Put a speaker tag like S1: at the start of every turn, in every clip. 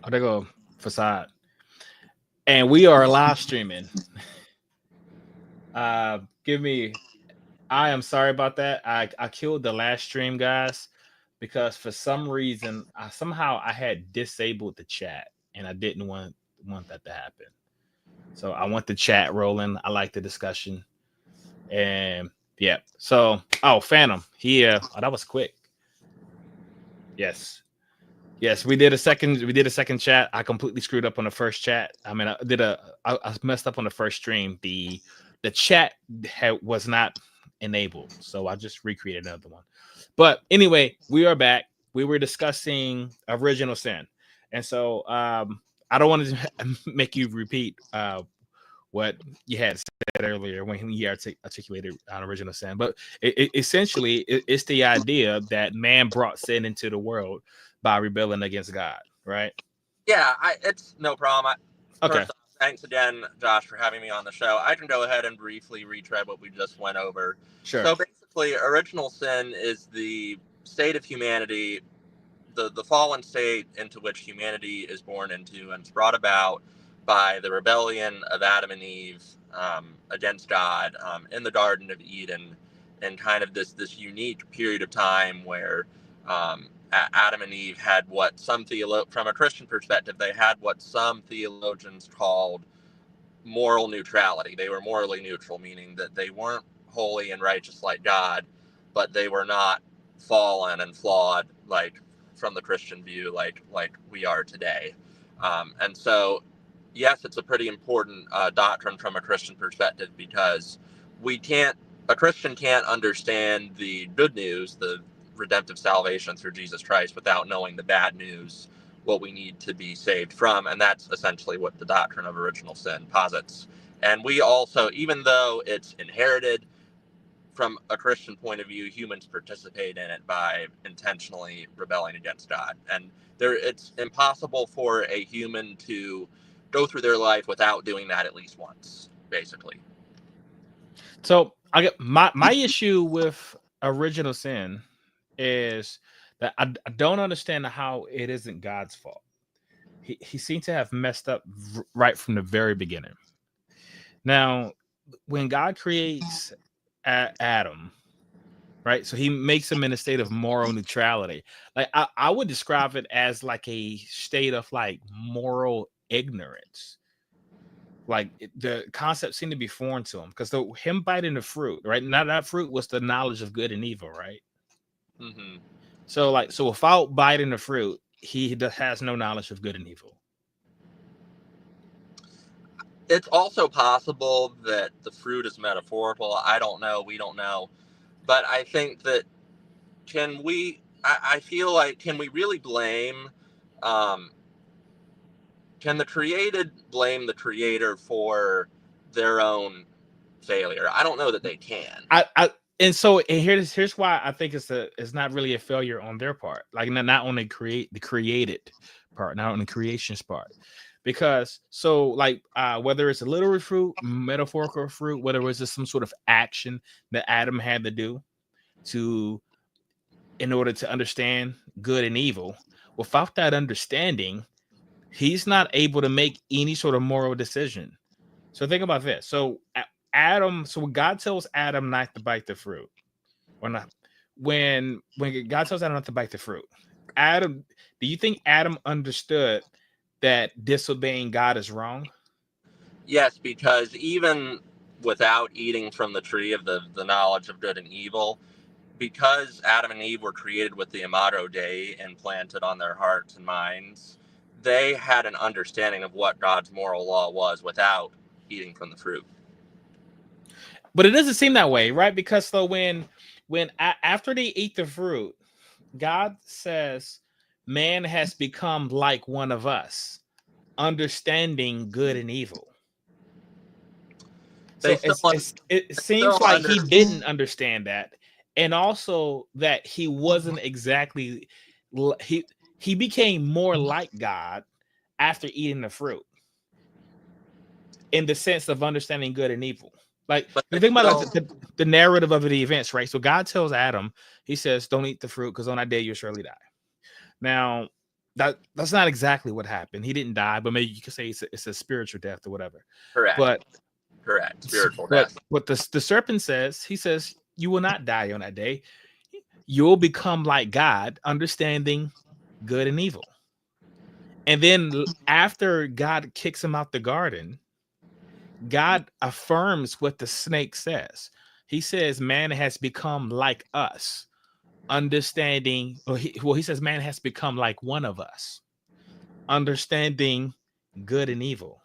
S1: Oh, there go Facade. And we are live streaming. Give me. I am sorry about that. I killed the last stream, guys, because for some reason I had disabled the chat, and I didn't want that to happen. So I want the chat rolling. I like the discussion, and yeah. So Phantom, oh, that was quick. Yes. Yes, we did a second chat. I completely screwed up on the first chat. I mean, I messed up on the first stream. The chat was not enabled, so I just recreated another one. But anyway, we are back. We were discussing original sin, and so I don't want to make you repeat what you had said earlier when you articulated on original sin. But it's the idea that man brought sin into the world by rebelling against God, right?
S2: Yeah, it's no problem.
S1: Okay,
S2: First off, thanks again, Josh, for having me on the show. I can go ahead and briefly retread what we just went over.
S1: sure.
S2: So basically, original sin is the state of humanity, the fallen state into which humanity is born into, and it's brought about by the rebellion of Adam and Eve against God in the Garden of Eden, and kind of this unique period of time where Adam and Eve had what from a Christian perspective, they had what some theologians called moral neutrality. They were morally neutral, meaning that they weren't holy and righteous like God, but they were not fallen and flawed like from the Christian view, like we are today. And so, yes, it's a pretty important doctrine from a Christian perspective because a Christian can't understand the good news, the redemptive salvation through Jesus Christ, without knowing the bad news, what we need to be saved from. And that's essentially what the doctrine of original sin posits. And we also, even though it's inherited, from a Christian point of view, humans participate in it by intentionally rebelling against God. And it's impossible for a human to go through their life without doing that at least once, basically.
S1: So I get my issue with original sin is that I don't understand how it isn't God's fault. He seemed to have messed up right from the very beginning. Now, when God creates Adam, right? So he makes him in a state of moral neutrality. Like I would describe it as like a state of like moral ignorance. Like the concept seemed to be foreign to him because him biting the fruit, right? Now that fruit was the knowledge of good and evil, right?
S2: Mm-hmm.
S1: So without biting the fruit, he has no knowledge of good and evil.
S2: It's also possible that the fruit is metaphorical. I don't know. We don't know. But I think that I feel like, can we really blame, um, can the created blame the creator for their own failure? I don't know that they can.
S1: And here's why I think it's not really a failure on their part. Like not on the created part, not on the creation's part. Because so like whether it's a literal fruit, metaphorical fruit, whether it was just some sort of action that Adam had to do in order to understand good and evil, without that understanding, he's not able to make any sort of moral decision. So think about this. So so God tells Adam not to bite the fruit, or not when God tells Adam not to bite the fruit, Adam, do you think Adam understood that disobeying God is wrong?
S2: Yes, because even without eating from the tree of the knowledge of good and evil, because Adam and Eve were created with the Imago Dei implanted on their hearts and minds, they had an understanding of what God's moral law was without eating from the fruit.
S1: But it doesn't seem that way, right? Because so after they eat the fruit, God says man has become like one of us, understanding good and evil. So it seems like he didn't understand that, and also that he wasn't exactly he became more like God after eating the fruit, in the sense of understanding good and evil. Like you think about like the narrative of the events, right? So God tells Adam, he says, "Don't eat the fruit because on that day you'll surely die." Now, that's not exactly what happened. He didn't die, but maybe you could say it's a spiritual death or whatever.
S2: Correct.
S1: But
S2: Correct. Spiritual
S1: but
S2: death.
S1: what the serpent says, he says, you will not die on that day. You'll become like God, understanding good and evil. And then after God kicks him out the garden, God affirms what the snake says. He says, man has become like us, understanding, he says, man has become like one of us, understanding good and evil.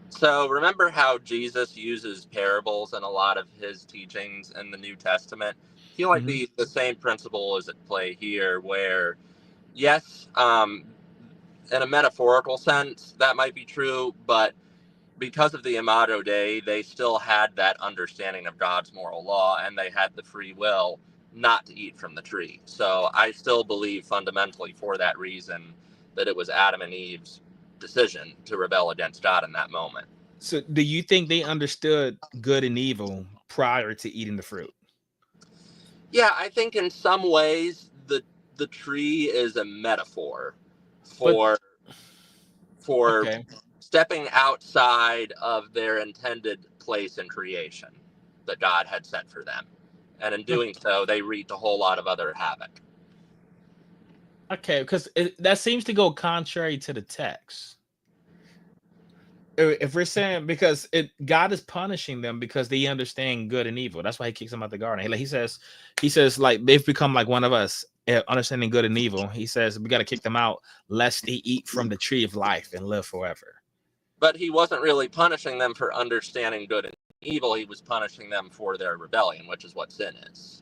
S2: So remember how Jesus uses parables in a lot of his teachings in the New Testament? I feel like the same principle is at play here, where yes, in a metaphorical sense, that might be true, but because of the Imago Dei, they still had that understanding of God's moral law, and they had the free will not to eat from the tree. So I still believe fundamentally, for that reason, that it was Adam and Eve's decision to rebel against God in that moment.
S1: So do you think they understood good and evil prior to eating the fruit?
S2: Yeah, I think in some ways the tree is a metaphor
S1: But
S2: for for
S1: okay.
S2: stepping outside of their intended place in creation that God had set for them. And in doing so, they wreaked a whole lot of other havoc.
S1: Okay, because that seems to go contrary to the text. If we're saying because God is punishing them because they understand good and evil, that's why he kicks them out the garden. He says like they've become like one of us, understanding good and evil. He says we got to kick them out lest they eat from the tree of life and live forever.
S2: But he wasn't really punishing them for understanding good and evil. He was punishing them for their rebellion, which is what sin is.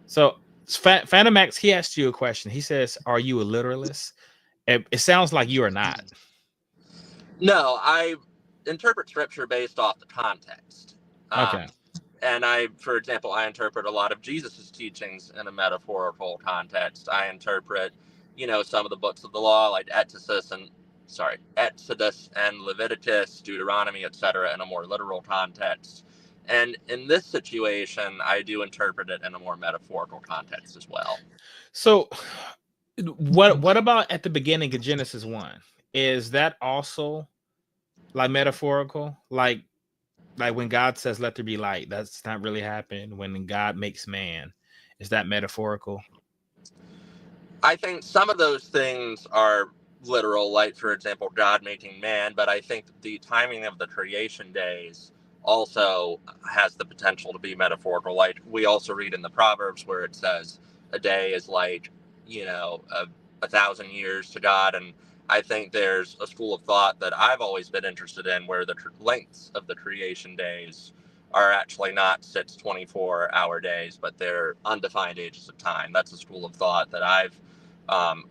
S1: So Phantom Max, he asked you a question. He says, "Are you a literalist?" It sounds like you are not.
S2: No, I interpret scripture based off the context.
S1: Okay.
S2: And for example, I interpret a lot of Jesus's teachings in a metaphorical context. I interpret, some of the books of the law, like Exodus and Leviticus, Deuteronomy, etc., in a more literal context. And in this situation, I do interpret it in a more metaphorical context as well.
S1: So what about at the beginning of Genesis 1? Is that also like metaphorical? Like when God says let there be light, that's not really happened. When God makes man, is that metaphorical?
S2: I think some of those things are literal, like, for example, God making man, but I think the timing of the creation days also has the potential to be metaphorical. Like, we also read in the Proverbs where it says a day is like, a 1,000 years to God. And I think there's a school of thought that I've always been interested in where the lengths of the creation days are actually not 6 24-hour days, but they're undefined ages of time. That's a school of thought that I've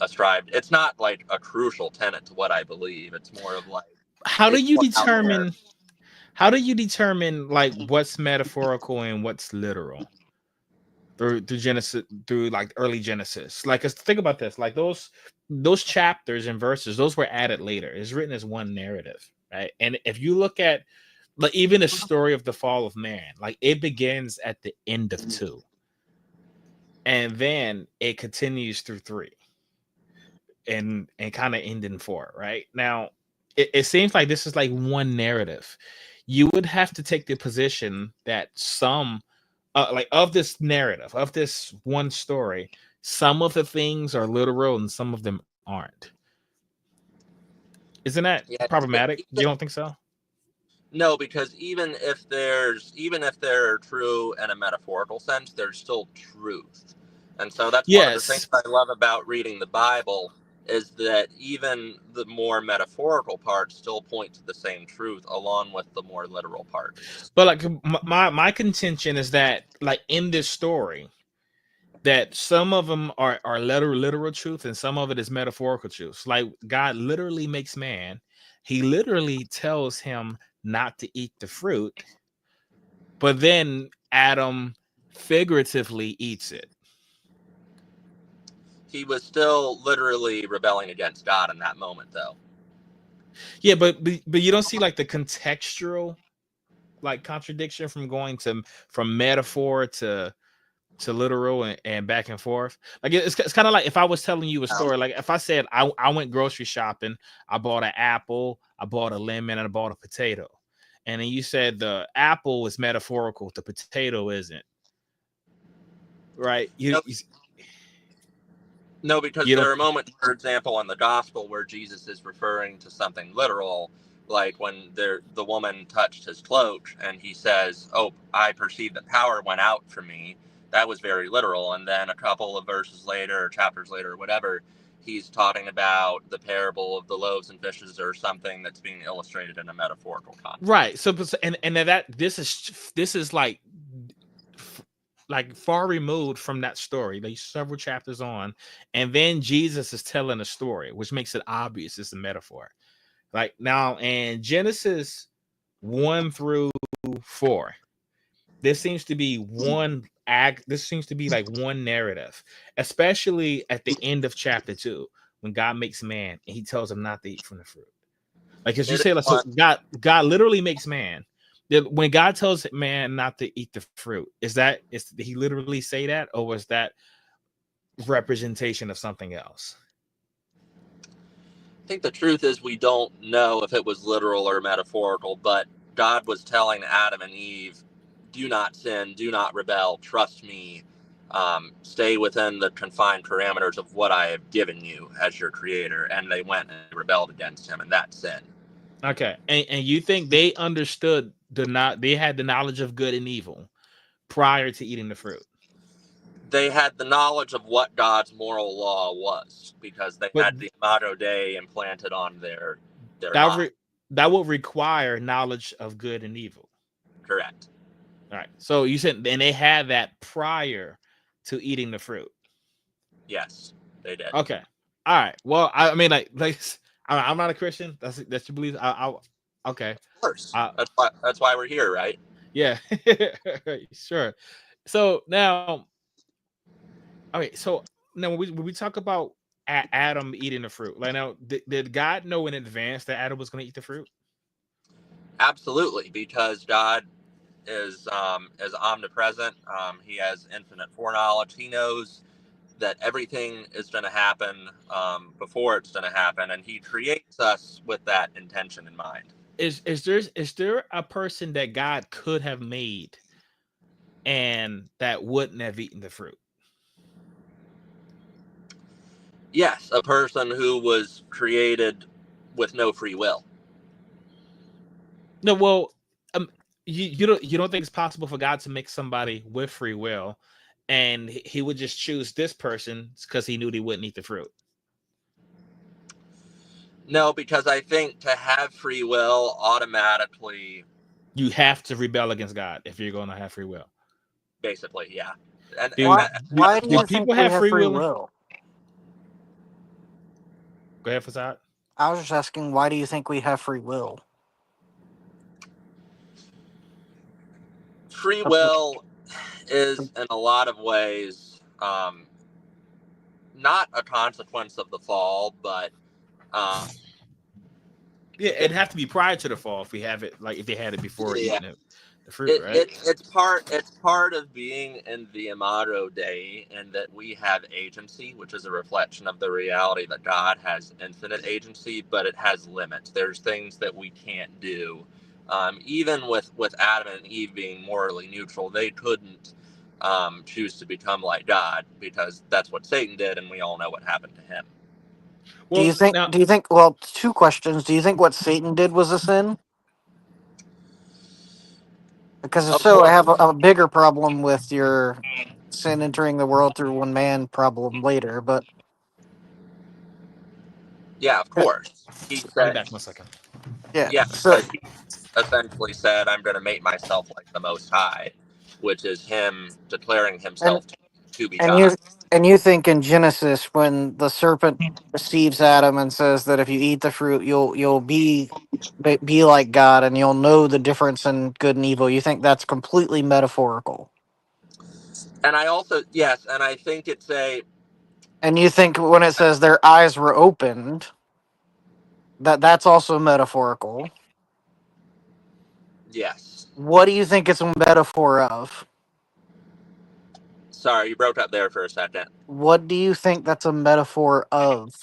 S2: ascribed. It's not like a crucial tenet to what I believe. It's more of like,
S1: How do
S2: it's
S1: you
S2: what's out there.
S1: determine like what's metaphorical and what's literal through Genesis, through like early Genesis? Like, think about this, like those chapters and verses, those were added later. It's written as one narrative, right? And if you look at like even the story of the fall of man, like it begins at the end of 2 and then it continues through 3 and kind of end in 4, right? Now it seems like this is like one narrative. You would have to take the position that some like of this narrative, of this one story, some of the things are literal and some of them aren't. Isn't that
S2: Yeah,
S1: problematic? You don't think so?
S2: no, because even if they're true in a metaphorical sense, there's still truth. And so that's one of the things
S1: Yes,
S2: I love about reading the Bible, is that even the more metaphorical parts still point to the same truth along with the more literal parts.
S1: but like my contention is that like in this story, that some of them are literal truth and some of it is metaphorical truth. Like God literally makes man. He literally tells him not to eat the fruit, but then Adam figuratively eats it.
S2: He was still literally rebelling against God in that moment, though.
S1: Yeah, but you don't see like the contextual like contradiction from going to from metaphor to to literal and back and forth. Like it's kind of like if I was telling you a story, like if I said I went grocery shopping, I bought an apple, I bought a lemon, and I bought a potato, and then you said the apple is metaphorical, the potato isn't, right?
S2: No, because
S1: You
S2: there
S1: don't.
S2: are moments, for example, in the gospel where Jesus is referring to something literal, like when the woman touched his cloak and he says, "Oh, I perceive that power went out from me." That was very literal. And then a couple of verses later, or chapters later, or whatever, he's talking about the parable of the loaves and fishes or something that's being illustrated in a metaphorical context.
S1: Right. So and that this is like far removed from that story. Like several chapters on, and then Jesus is telling a story, which makes it obvious it's a metaphor. Like now in Genesis 1 through 4, this seems to be one act. This seems to be like one narrative, especially at the end of chapter 2 when God makes man and he tells him not to eat from the fruit. Like as you say, like, so God literally makes man. When God tells man not to eat the fruit, is he literally say that, or was that representation of something else?
S2: I think the truth is we don't know if it was literal or metaphorical, but God was telling Adam and Eve, do not sin, do not rebel, trust me, stay within the confined parameters of what I have given you as your creator. And they went and rebelled against him, and that's sin.
S1: Okay. And you think they understood they had the knowledge of good and evil prior to eating the fruit?
S2: They had the knowledge of what God's moral law was because they had the Imago Dei implanted on their mind.
S1: That would require knowledge of good and evil.
S2: Correct.
S1: All right. So you said, and they had that prior to eating the fruit.
S2: Yes, they did.
S1: Okay. All right. Well, I mean, like I'm not a Christian. That's your belief. Okay.
S2: Of course. That's why we're here, right?
S1: Yeah. Sure. So now, okay. So now when we talk about Adam eating the fruit, like now, did God know in advance that Adam was going to eat the fruit?
S2: Absolutely, because God is omnipresent. He has infinite foreknowledge. He knows that everything is going to happen before it's going to happen, and he creates us with that intention in mind.
S1: Is there a person that God could have made and that wouldn't have eaten the fruit?
S2: Yes, a person who was created with no free will.
S1: No, well, you don't think it's possible for God to make somebody with free will, and he would just choose this person because he knew they wouldn't eat the fruit?
S2: No, because I think to have free will automatically,
S1: you have to rebel against God if you're going to have free will.
S2: Basically, yeah. And
S3: why do you think
S1: people
S3: we
S1: have free will? Go ahead, Fasad.
S3: I was just asking, why do you think we have free will?
S2: Free will is, in a lot of ways, not a consequence of the fall, but
S1: yeah, it'd have to be prior to the fall if we have it, like if they had it before eating the fruit, right?
S2: It's part of being in the Imago Dei, and that we have agency, which is a reflection of the reality that God has infinite agency, but it has limits. There's things that we can't do. Even with Adam and Eve being morally neutral, they couldn't choose to become like God, because that's what Satan did, and we all know what happened to him.
S3: Well, do you think? Well, two questions. Do you think what Satan did was a sin? Because if so, I have a bigger problem with your sin entering the world through one man problem later. But
S2: yeah, of course. He said,
S1: back 1 second.
S2: Yeah, so he essentially said, "I'm going to make myself like the Most High," which is him declaring himself to be God.
S3: And you think in Genesis, when the serpent deceives Adam and says that if you eat the fruit, you'll be like God and you'll know the difference in good and evil, you think that's completely metaphorical?
S2: And I also, yes, and I think it's a...
S3: And you think when it says their eyes were opened, that's also metaphorical?
S2: Yes.
S3: What do you think it's a metaphor of?
S2: Sorry, you broke up there for a second.
S3: What do you think that's a metaphor of?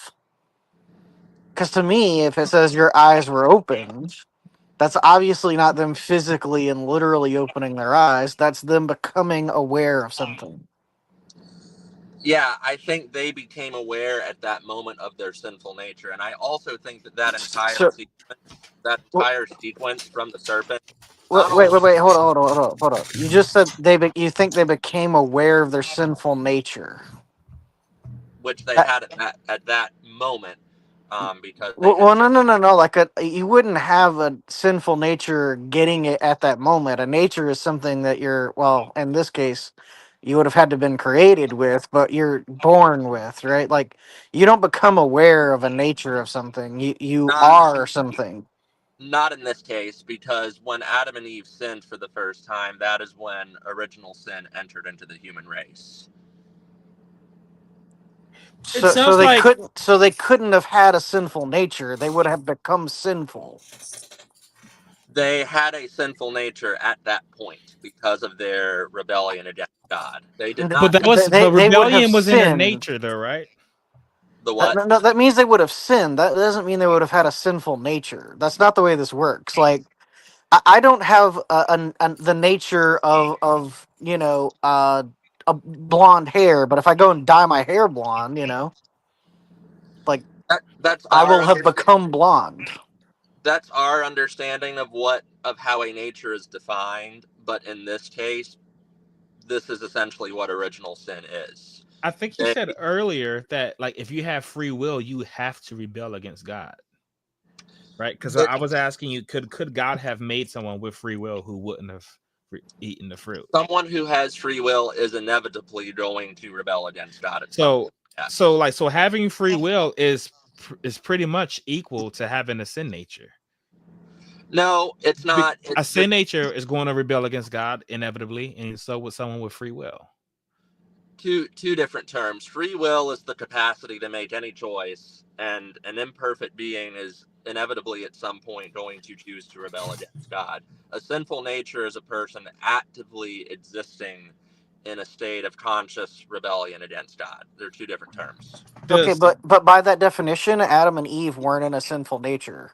S3: Because to me, if it says your eyes were opened, that's obviously not them physically and literally opening their eyes. That's them becoming aware of something.
S2: Yeah, I think they became aware at that moment of their sinful nature, and I also think that
S3: So,
S2: entire sequence from the serpent,
S3: wait,
S2: not
S3: wait,
S2: only
S3: wait, hold on. You just said you think they became aware of their sinful nature.
S2: which they
S3: Uh,
S2: had at that moment, because they had
S3: Well,
S2: sinned.
S3: no. Like you wouldn't have a sinful nature getting it at that moment. A nature is something that you're, well, in this case, you would have had to been created with, but you're born with, right? Like you don't become aware of a nature of something. You
S2: Not
S3: are something.
S2: not in this case, because when Adam and Eve sinned for the first time, that is when original sin entered into the human race.
S1: It
S3: So
S1: sounds
S3: they
S1: like
S3: couldn't have had a sinful nature. They would have become sinful.
S2: They had a sinful nature at that point because of their rebellion against God. They did
S1: but
S2: not
S1: that
S2: have
S1: was but
S3: They would have
S1: rebellion was in their
S3: sinned.
S1: nature though, right?
S2: the what?
S3: No, that means they would have sinned. That doesn't mean they would have had a sinful nature. That's not the way this works. Like I don't have the nature of a blonde hair, but if I go and dye my hair blonde, like
S2: That's
S3: I
S2: our
S3: will have become blonde.
S2: that's our understanding of how a nature is defined. But in this case, this is essentially what original sin is.
S1: I think you
S2: They,
S1: said earlier that like if you have free will, you have to rebel against God, right? Because I was asking you, could God have made someone with free will who wouldn't have eaten the fruit?
S2: someone who has free will is inevitably going to rebel against God at some
S1: So
S2: point. Yes.
S1: so having free will is pretty much equal to having a sin nature.
S2: No, it's not.
S1: A sin nature is going to rebel against God inevitably, and so would someone with free will.
S2: Two different terms. Free will is the capacity to make any choice, and an imperfect being is inevitably at some point going to choose to rebel against God. A sinful nature is a person actively existing in a state of conscious rebellion against God. They're two different terms.
S3: Okay,
S1: Does
S3: but by that definition, Adam and Eve weren't in a sinful nature,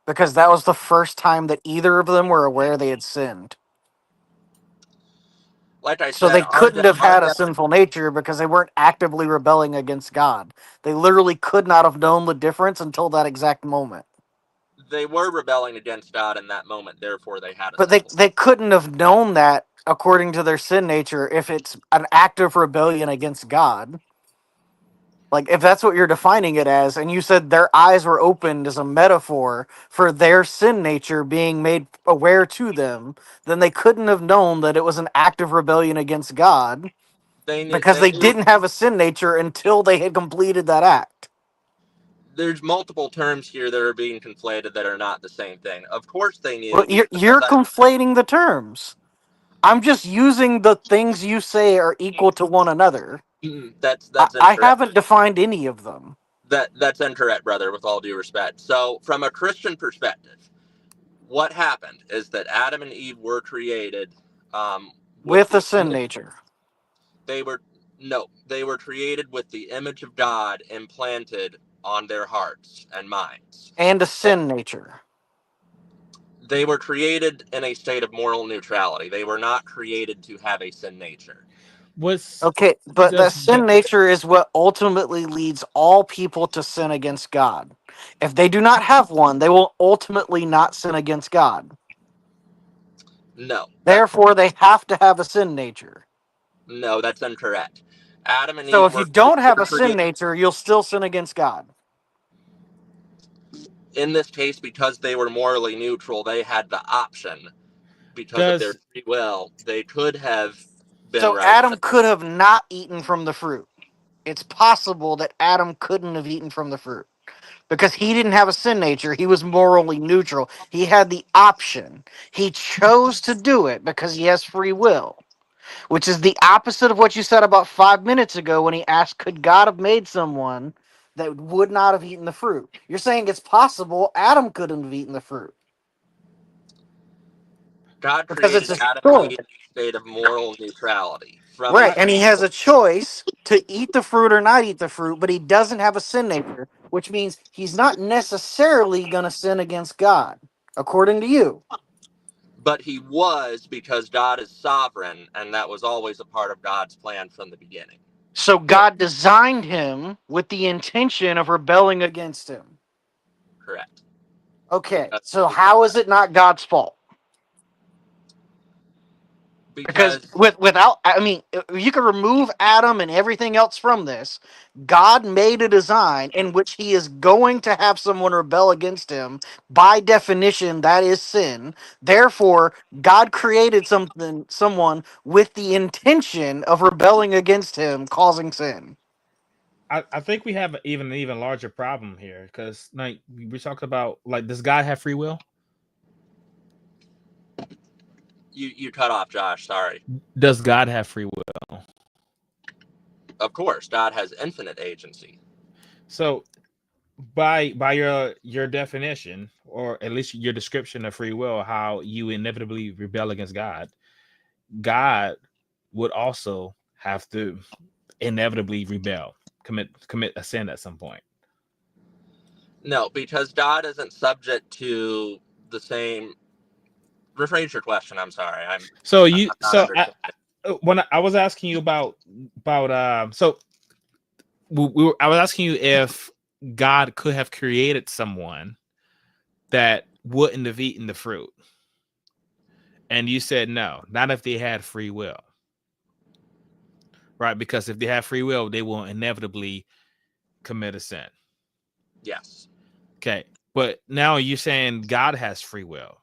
S3: because that was the first time that either of them were aware they had sinned.
S2: Like I
S3: So
S2: said,
S3: they couldn't have had a sinful nature because they weren't actively rebelling against God. They literally could not have known the difference until that exact moment.
S2: they were rebelling against God in that moment. Therefore, they had a
S3: But
S2: sinful.
S3: they couldn't have known that according to their sin nature if it's an active rebellion against God. Like if that's what you're defining it as, and you said their eyes were opened as a metaphor for their sin nature being made aware to them, then they couldn't have known that it was an active rebellion against God
S2: They knew.
S3: because they didn't have a sin nature until they had completed that act.
S2: There's multiple terms here that are being conflated that are not the same thing. Of course, they
S3: Well,
S2: knew
S3: you're conflating the terms. I'm just using the things you say are equal to one another.
S2: that's
S3: I
S2: incorrect.
S3: haven't defined any of them.
S2: That's incorrect, brother. With all due respect. So, from a Christian perspective, what happened is that Adam and Eve were created with
S3: With a
S2: the
S3: sin nature.
S2: they were no they were created with the image of God implanted on their hearts and minds.
S3: And a sin nature.
S2: They were created in a state of moral neutrality. They were not created to have a sin nature.
S1: what's
S3: Okay, but that
S1: does
S3: sin
S1: that
S3: nature is what ultimately leads all people to sin against God. If they do not have one, they will ultimately not sin against God.
S2: No,
S3: Therefore, they have to have a sin nature.
S2: that's incorrect. Adam and
S3: So
S2: Eve
S3: if you don't have a sin nature, you'll still sin against God.
S2: in this case, because they were morally neutral, they had the option because of their
S1: does
S2: free will. They could have been
S3: So
S2: right.
S3: Adam could have not eaten from the fruit. It's possible that Adam couldn't have eaten from the fruit because he didn't have a sin nature. He was morally neutral. He had the option. He chose to do it because he has free will, which is the opposite of what you said about 5 minutes ago when he asked, could God have made someone that would not have eaten the fruit? You're saying it's possible Adam couldn't have eaten the fruit
S2: God
S3: because it's
S2: created
S3: a
S2: Adam and
S3: choice.
S2: Eve. state of moral neutrality.
S3: Right, and he has a choice to eat the fruit or not eat the fruit, but he doesn't have a sin nature, which means he's not necessarily going to sin against God, according to you.
S2: But he was, because God is sovereign, and that was always a part of God's plan from the beginning.
S3: So God designed him with the intention of rebelling against him.
S2: Correct.
S3: Okay, so how is it not God's fault? Because without, I mean, you could remove Adam and everything else from this. God made a design in which he is going to have someone rebel against him. By definition, that is sin. Therefore, God created someone with the intention of rebelling against him, causing sin.
S1: I think we have an even larger problem here, because like we talked about, like, does God have free will?
S2: You cut off, Josh. Sorry.
S1: Does God have free will?
S2: Of course, God has infinite agency.
S1: So, by your definition, or at least your description of free will, how you inevitably rebel against God, God would also have to inevitably rebel, commit a sin at some point.
S2: No, because God isn't subject to the same. Rephrase your question. I'm sorry.
S1: When I was asking you about so I was asking you if God could have created someone that wouldn't have eaten the fruit, and you said no, not if they had free will, right? Because if they have free will, they will inevitably commit a sin.
S2: Yes.
S1: Okay, but now you're saying God has free will,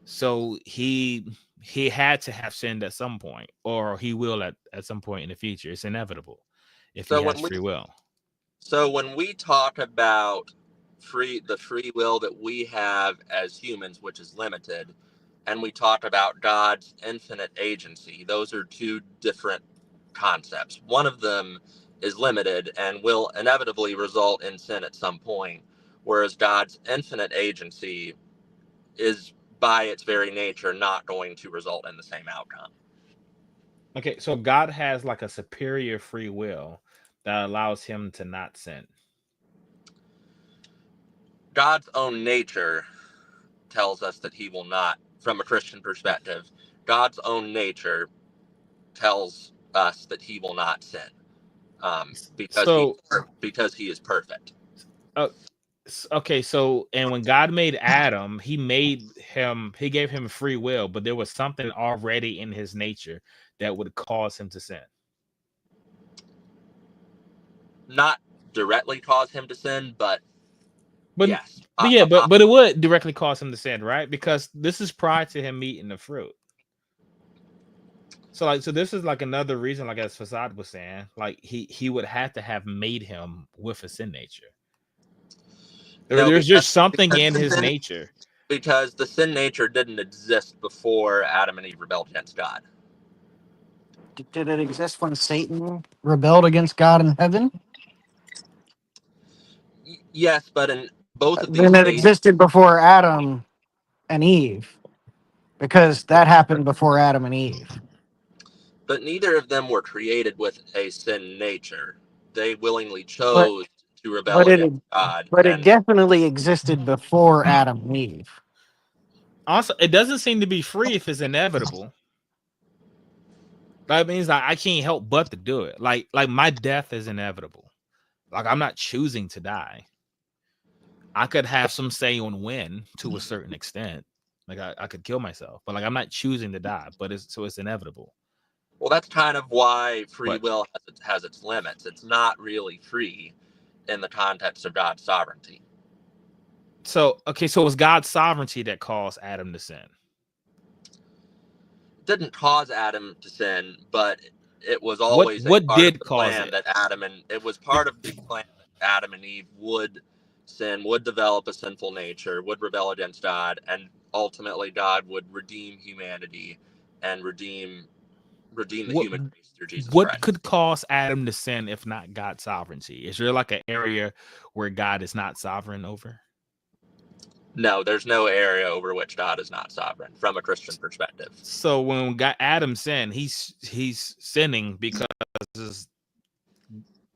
S1: so he had to have sinned at some point, or he will at some point in the future. It's inevitable if he has free will.
S2: So when we talk about the free will that we have as humans, which is limited, and we talk about God's infinite agency, those are two different concepts. One of them is limited and will inevitably result in sin at some point, whereas God's infinite agency is, by its very nature, not going to result in the same outcome.
S1: Okay, so God has like a superior free will that allows him to not sin.
S2: God's own nature tells us that he will not, from a Christian perspective, God's own nature tells us that he will not sin, because he is perfect.
S1: Okay, so, and when God made Adam, he gave him free will, but there was something already in his nature that would cause him to sin.
S2: Not directly cause him to sin, but yes.
S1: But it would directly cause him to sin, right? Because this is prior to him eating the fruit. So this is like another reason, like as Fasad was saying, like he would have to have made him with a sin nature. There's just something in his nature.
S2: Because the sin nature didn't exist before Adam and Eve rebelled against God.
S3: Did it exist when Satan rebelled against God in heaven?
S2: Yes, but in both of these
S3: then it existed before Adam and Eve, because that happened before Adam and Eve.
S2: But neither of them were created with a sin nature. They willingly chose to rebel against God.
S3: But it definitely existed before Adam and Eve.
S1: Also, it doesn't seem to be free if it's inevitable. That means like I can't help but to do it. Like my death is inevitable. Like I'm not choosing to die. I could have some say on when, to a certain extent. Like I could kill myself, but like I'm not choosing to die. But it's inevitable.
S2: Well, that's kind of why free will has its limits. It's not really free in the context of God's sovereignty.
S1: So it was God's sovereignty that caused Adam to sin.
S2: It didn't cause Adam to sin, but it was always
S1: what did cause
S2: plan
S1: it?
S2: that it was part of the plan that Adam and Eve would sin, would develop a sinful nature, would rebel against God, and ultimately God would redeem humanity and redeem the human race through Jesus Christ.
S1: What could cause Adam to sin if not God's sovereignty? Is there like an area where God is not sovereign over?
S2: No, there's no area over which God is not sovereign from a Christian perspective.
S1: So when Adam sinned, he's sinning because it's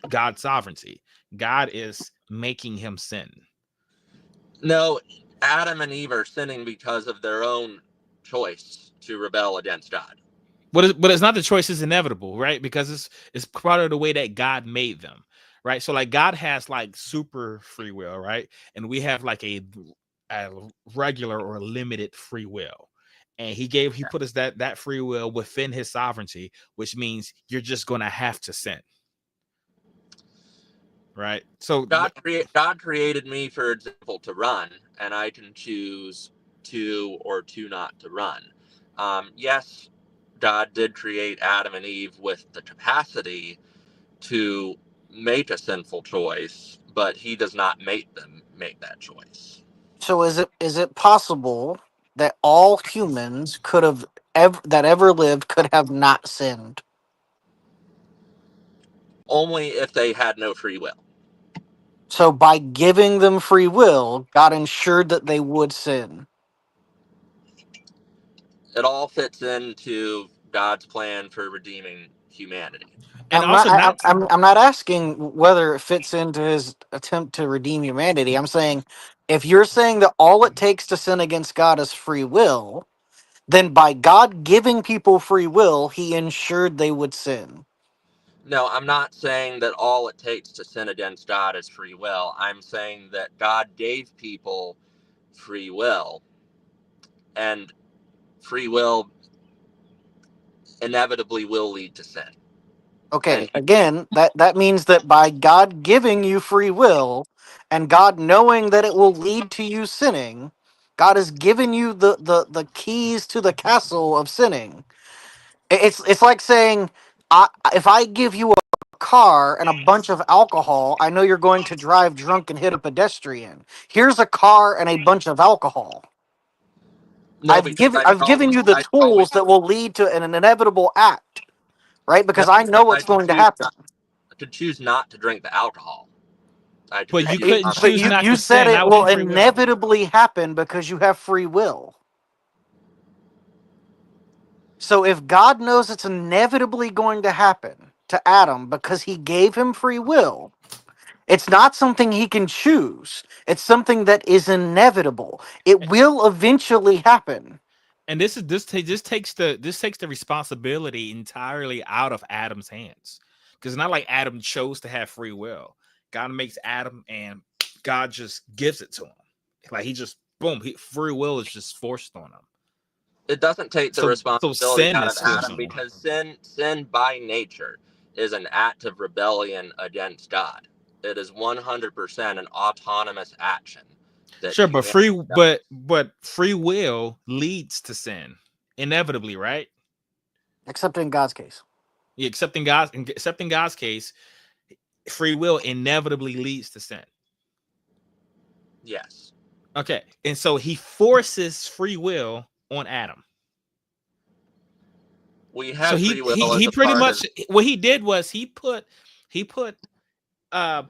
S1: God's sovereignty. God is making him sin.
S2: No, Adam and Eve are sinning because of their own choice to rebel against God.
S1: But it's not the choice is inevitable, right? Because it's part of the way that God made them, right? So like God has like super free will, right? And we have like a regular or limited free will. And he put us that free will within his sovereignty, which means you're just going to have to sin. Right? So
S2: God created me, for example, to run, and I can choose to or to not to run. Yes, God did create Adam and Eve with the capacity to make a sinful choice, but he does not make them make that choice.
S3: So is it possible that all humans could have ever lived could have not sinned?
S2: Only if they had no free will.
S3: So by giving them free will, God ensured that they would sin.
S2: It all fits into God's plan for redeeming humanity.
S1: and also not
S3: I'm not asking whether it fits into his attempt to redeem humanity. I'm saying if you're saying that all it takes to sin against God is free will, then by God giving people free will, he ensured they would sin.
S2: No, I'm not saying that all it takes to sin against God is free will. I'm saying that God gave people free will, and free will inevitably will lead to sin.
S3: Okay,
S2: And
S3: again, that means that by God giving you free will and God knowing that it will lead to you sinning, God has given you the keys to the castle of sinning. It's like saying, if I give you a car and a bunch of alcohol, I know you're going to drive drunk and hit a pedestrian. Here's a car and a bunch of alcohol.
S2: no, because
S3: I've given you the tools that will lead to an inevitable act, right?
S2: no,
S3: Because I know
S2: I
S3: what's going to happen.
S2: could choose not to drink the alcohol. I could
S1: but you
S2: choose
S1: couldn't
S2: not
S3: But
S1: choose
S3: you,
S1: not
S3: you
S1: to
S3: said
S1: sin,
S3: it
S1: not with
S3: will
S1: free will.
S3: inevitably happen because you have free will. So if God knows it's inevitably going to happen to Adam because he gave him free will, it's not something he can choose. It's something that is inevitable. It will eventually happen.
S1: And this takes the responsibility entirely out of Adam's hands. Because it's not like Adam chose to have free will. God makes Adam and God just gives it to him. Like he just boom, free will is just forced on him.
S2: it doesn't take the
S1: So
S2: responsibility
S1: sin
S2: out
S1: is
S2: of
S1: forced
S2: Adam,
S1: on him.
S2: because sin by nature is an act of rebellion against God. It is 100% an autonomous action that
S1: Sure, but
S2: humanity does.
S1: free will leads to sin inevitably, right?
S3: Except in God's case.
S1: Yeah, accepting God's case, free will inevitably leads to sin.
S2: Yes.
S1: Okay, and so he forces free will on Adam.
S2: We
S1: So
S2: have
S1: he
S2: free will
S1: he
S2: as
S1: he
S2: a
S1: pretty
S2: part of
S1: much what he did was he put uh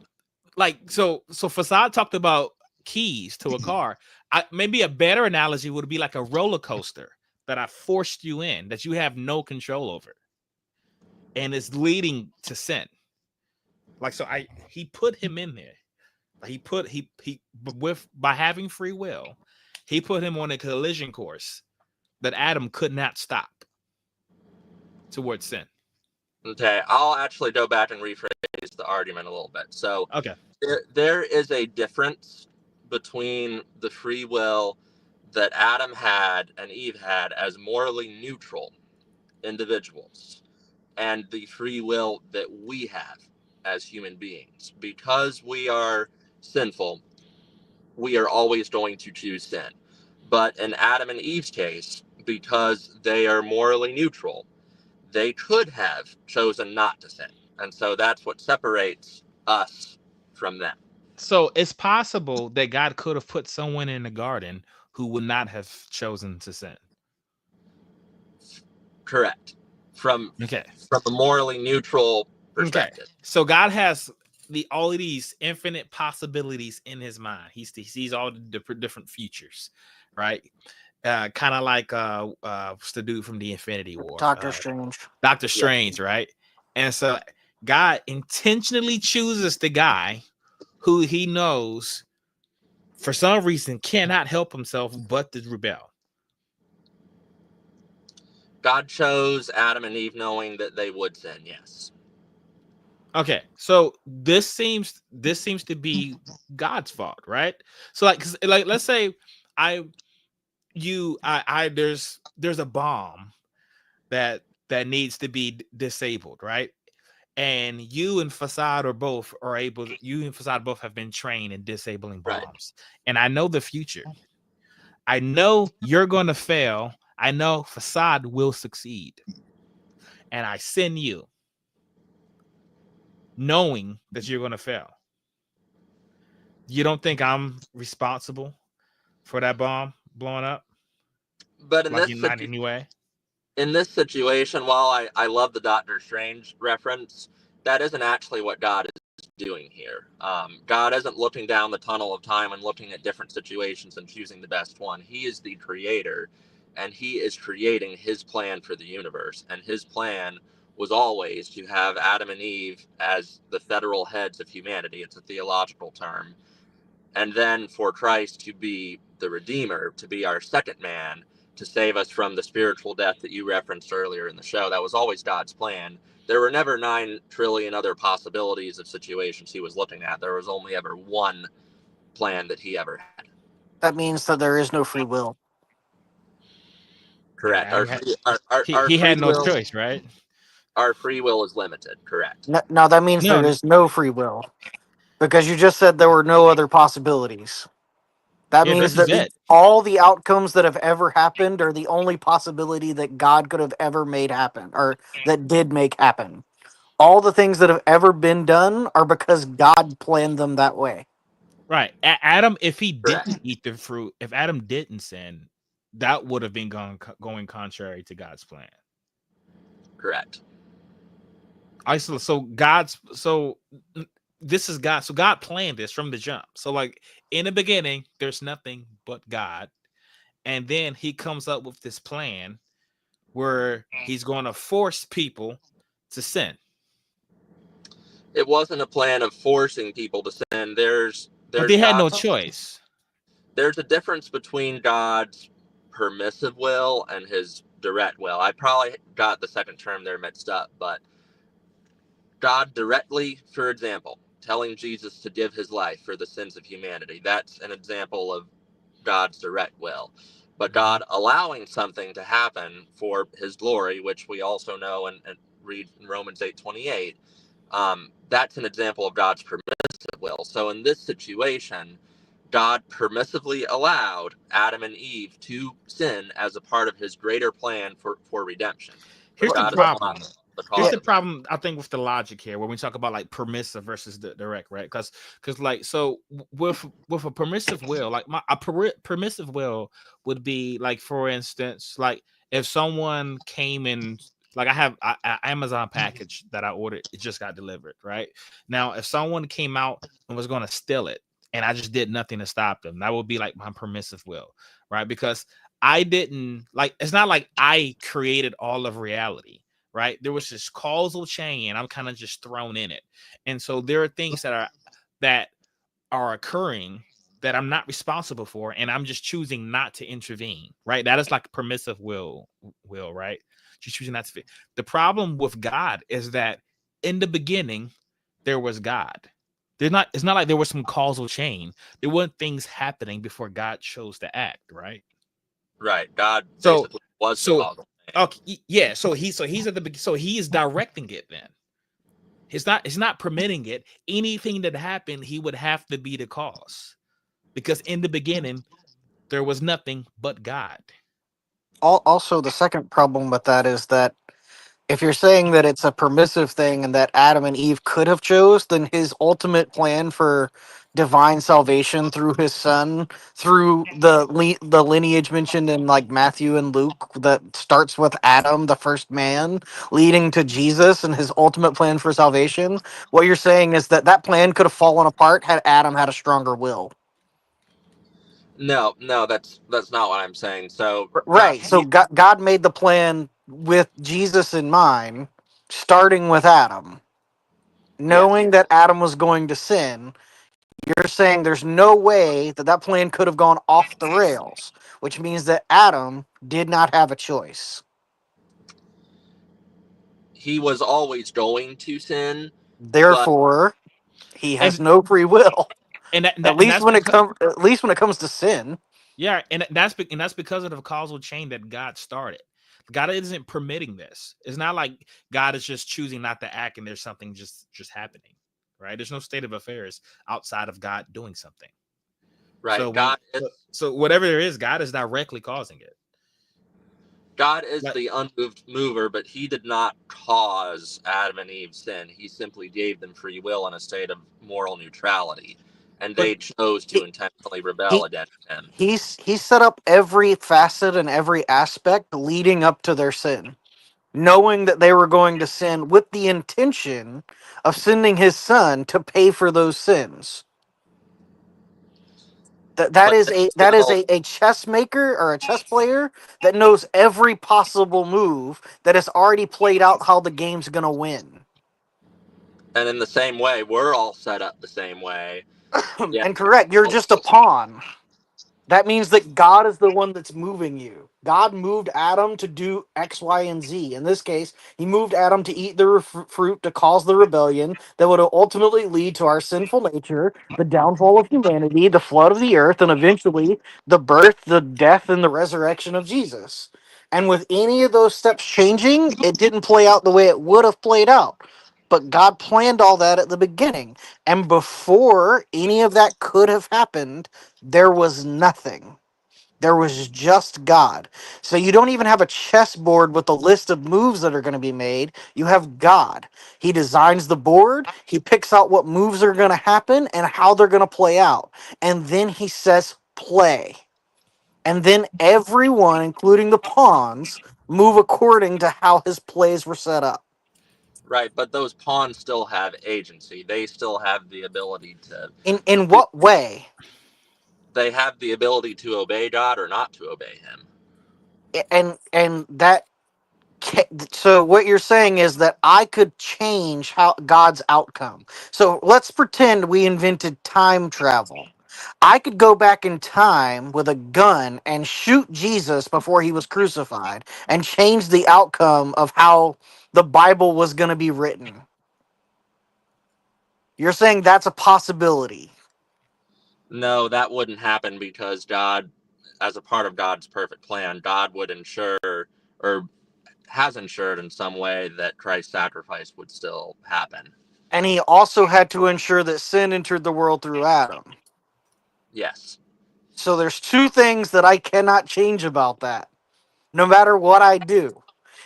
S1: like so Facade talked about keys to a car. Maybe a better analogy would be like a roller coaster that I forced you in that you have no control over, and it's leading to sin. Like so, he put him in there. He with by having free will, he put him on a collision course that Adam could not stop towards sin.
S2: Okay, I'll actually go back and rephrase the argument a little bit. So
S1: Okay.
S2: there is a difference between the free will that Adam had and Eve had as morally neutral individuals and the free will that we have as human beings. Because we are sinful, we are always going to choose sin. But in Adam and Eve's case, because they are morally neutral, they could have chosen not to sin. And so that's what separates us from them.
S1: So it's possible that God could have put someone in the garden who would not have chosen to sin.
S2: Correct. From
S1: Okay.
S2: a morally neutral
S1: Okay.
S2: perspective.
S1: So God has all of these infinite possibilities in his mind. He sees all the different futures, right? Kind of like what's the dude from the Infinity War?
S3: Doctor Strange.
S1: Doctor Strange, right? And so God intentionally chooses the guy who he knows for some reason cannot help himself but to rebel.
S2: God chose Adam and Eve knowing that they would sin, yes.
S1: Okay, so this seems to be God's fault, right? So like let's say there's a bomb that needs to be disabled, right? And you and Facade both have been trained in disabling bombs. Right. And I know the future. I know you're going to fail. I know Facade will succeed. And I send you knowing that you're going to fail. You don't think I'm responsible for that bomb blowing up?
S2: But in this situation, while I love the Doctor Strange reference, that isn't actually what God is doing here. God isn't looking down the tunnel of time and looking at different situations and choosing the best one. He is the creator, and he is creating his plan for the universe. And his plan was always to have Adam and Eve as the federal heads of humanity. It's a theological term. And then for Christ to be the Redeemer, to be our second man, to save us from the spiritual death that you referenced earlier in the show. That was always God's plan. There were never 9 trillion other possibilities of situations he was looking at. There was only ever one plan that he ever had.
S3: That means that there is no free will.
S2: Correct.
S1: He had no choice, right?
S2: Our free will is limited, correct.
S3: No, that means there is no free will. Because you just said there were no other possibilities. That means that all the outcomes that have ever happened are the only possibility that God could have ever made happen, or that did make happen. All the things that have ever been done are because God planned them that way.
S1: Right. Adam, if he didn't eat the fruit, if Adam didn't sin, that would have been going contrary to God's plan.
S2: Correct.
S1: This is God. So God planned this from the jump. So like in the beginning, there's nothing but God. And then he comes up with this plan where he's going to force people to sin.
S2: It wasn't a plan of forcing people to sin.
S1: But they had no choice.
S2: There's a difference between God's permissive will and his direct will. I probably got the second term there mixed up, but God directly, for example, telling Jesus to give his life for the sins of humanity. That's an example of God's direct will. But God allowing something to happen for his glory, which we also know and read in Romans 8:28, that's an example of God's permissive will. So in this situation, God permissively allowed Adam and Eve to sin as a part of his greater plan for redemption.
S1: Here's the problem. Here's the problem, I think, with the logic here when we talk about like permissive versus the direct, right? Because like, so with a permissive will, like a permissive will would be like, for instance, like if someone came in, like I have an Amazon package that I ordered, it just got delivered, right? Now, if someone came out and was going to steal it and I just did nothing to stop them, that would be like my permissive will, right? Because I didn't, like, it's not like I created all of reality. Right, there was this causal chain, and I'm kind of just thrown in it, and so there are things that are occurring that I'm not responsible for, and I'm just choosing not to intervene. Right, that is like permissive will, right? Just choosing not to. The problem with God is that in the beginning there was God. It's not like there was some causal chain. There weren't things happening before God chose to act. Right.
S2: Right. God basically was the causal.
S1: Okay, yeah. So he's at the so he is directing it. Then it's not permitting it. Anything that happened, he would have to be the cause, because in the beginning there was nothing but God.
S3: Also, the second problem with that is that If you're saying that it's a permissive thing and that Adam and Eve could have chose, then his ultimate plan for divine salvation through his son, through the lineage mentioned in like Matthew and Luke that starts with Adam, the first man, leading to Jesus and his ultimate plan for salvation. What you're saying is that that plan could have fallen apart had Adam had a stronger will.
S2: No, that's not what I'm saying. So
S3: Right. So God made the plan with Jesus in mind, starting with Adam, knowing that Adam was going to sin. You're saying there's no way that that plan could have gone off the rails, which means that Adam did not have a choice.
S2: he was always going to sin, but
S3: Therefore, he has
S1: And
S3: no free will.
S1: and
S3: At
S1: and
S3: least
S1: that's
S3: when it
S1: because
S3: comes, at least when it comes to sin.
S1: yeah, and that's because of the causal chain that God started. God isn't permitting this. It's not like God is just choosing not to act and there's something just happening, right? There's no state of affairs outside of God doing something.
S2: right,
S1: So
S2: God is
S1: so whatever there is, God is directly causing it. Like,
S2: the unmoved mover, but he did not cause Adam and Eve's sin. He simply gave them free will in a state of moral neutrality, and
S3: But
S2: they chose to
S3: he
S2: intentionally rebel
S3: he
S2: against him.
S3: he set up every facet and every aspect leading up to their sin, knowing that they were going to sin with the intention of sending his son to pay for those sins. That
S2: But
S3: is
S2: they
S3: a a chess maker or a chess player that knows every possible move that has already played out how the game's gonna win.
S2: and in the same way, we're all set up the same way. Yeah.
S3: And correct, you're just a pawn. That means that God is the one that's moving you. God moved Adam to do X, Y, and Z. In this case, he moved Adam to eat the fruit to cause the rebellion that would ultimately lead to our sinful nature, the downfall of humanity, the flood of the earth, and eventually the birth, the death, and the resurrection of Jesus. And with any of those steps changing, it didn't play out the way it would have played out. But God planned all that at the beginning. And before any of that could have happened, there was nothing. There was just God. So you don't even have a chessboard with a list of moves that are going to be made. You have God. He designs the board, he picks out what moves are going to happen and how they're going to play out. And then he says, play. And then everyone, including the pawns, move according to how his plays were set up.
S2: Right, but those pawns still have agency. They still have the ability to.
S3: In what way?
S2: They have the ability to obey God or not to obey Him.
S3: And that so what you're saying is that I could change how God's outcome. So let's pretend we invented time travel. I could go back in time with a gun and shoot Jesus before he was crucified and change the outcome of how the Bible was going to be written. You're saying that's a possibility.
S2: No, that wouldn't happen because God, as a part of God's perfect plan, God would ensure or has ensured in some way that Christ's sacrifice would still happen.
S3: And he also had to ensure that sin entered the world through Adam.
S2: Yes.
S3: So there's two things that I cannot change about that, no matter what I do.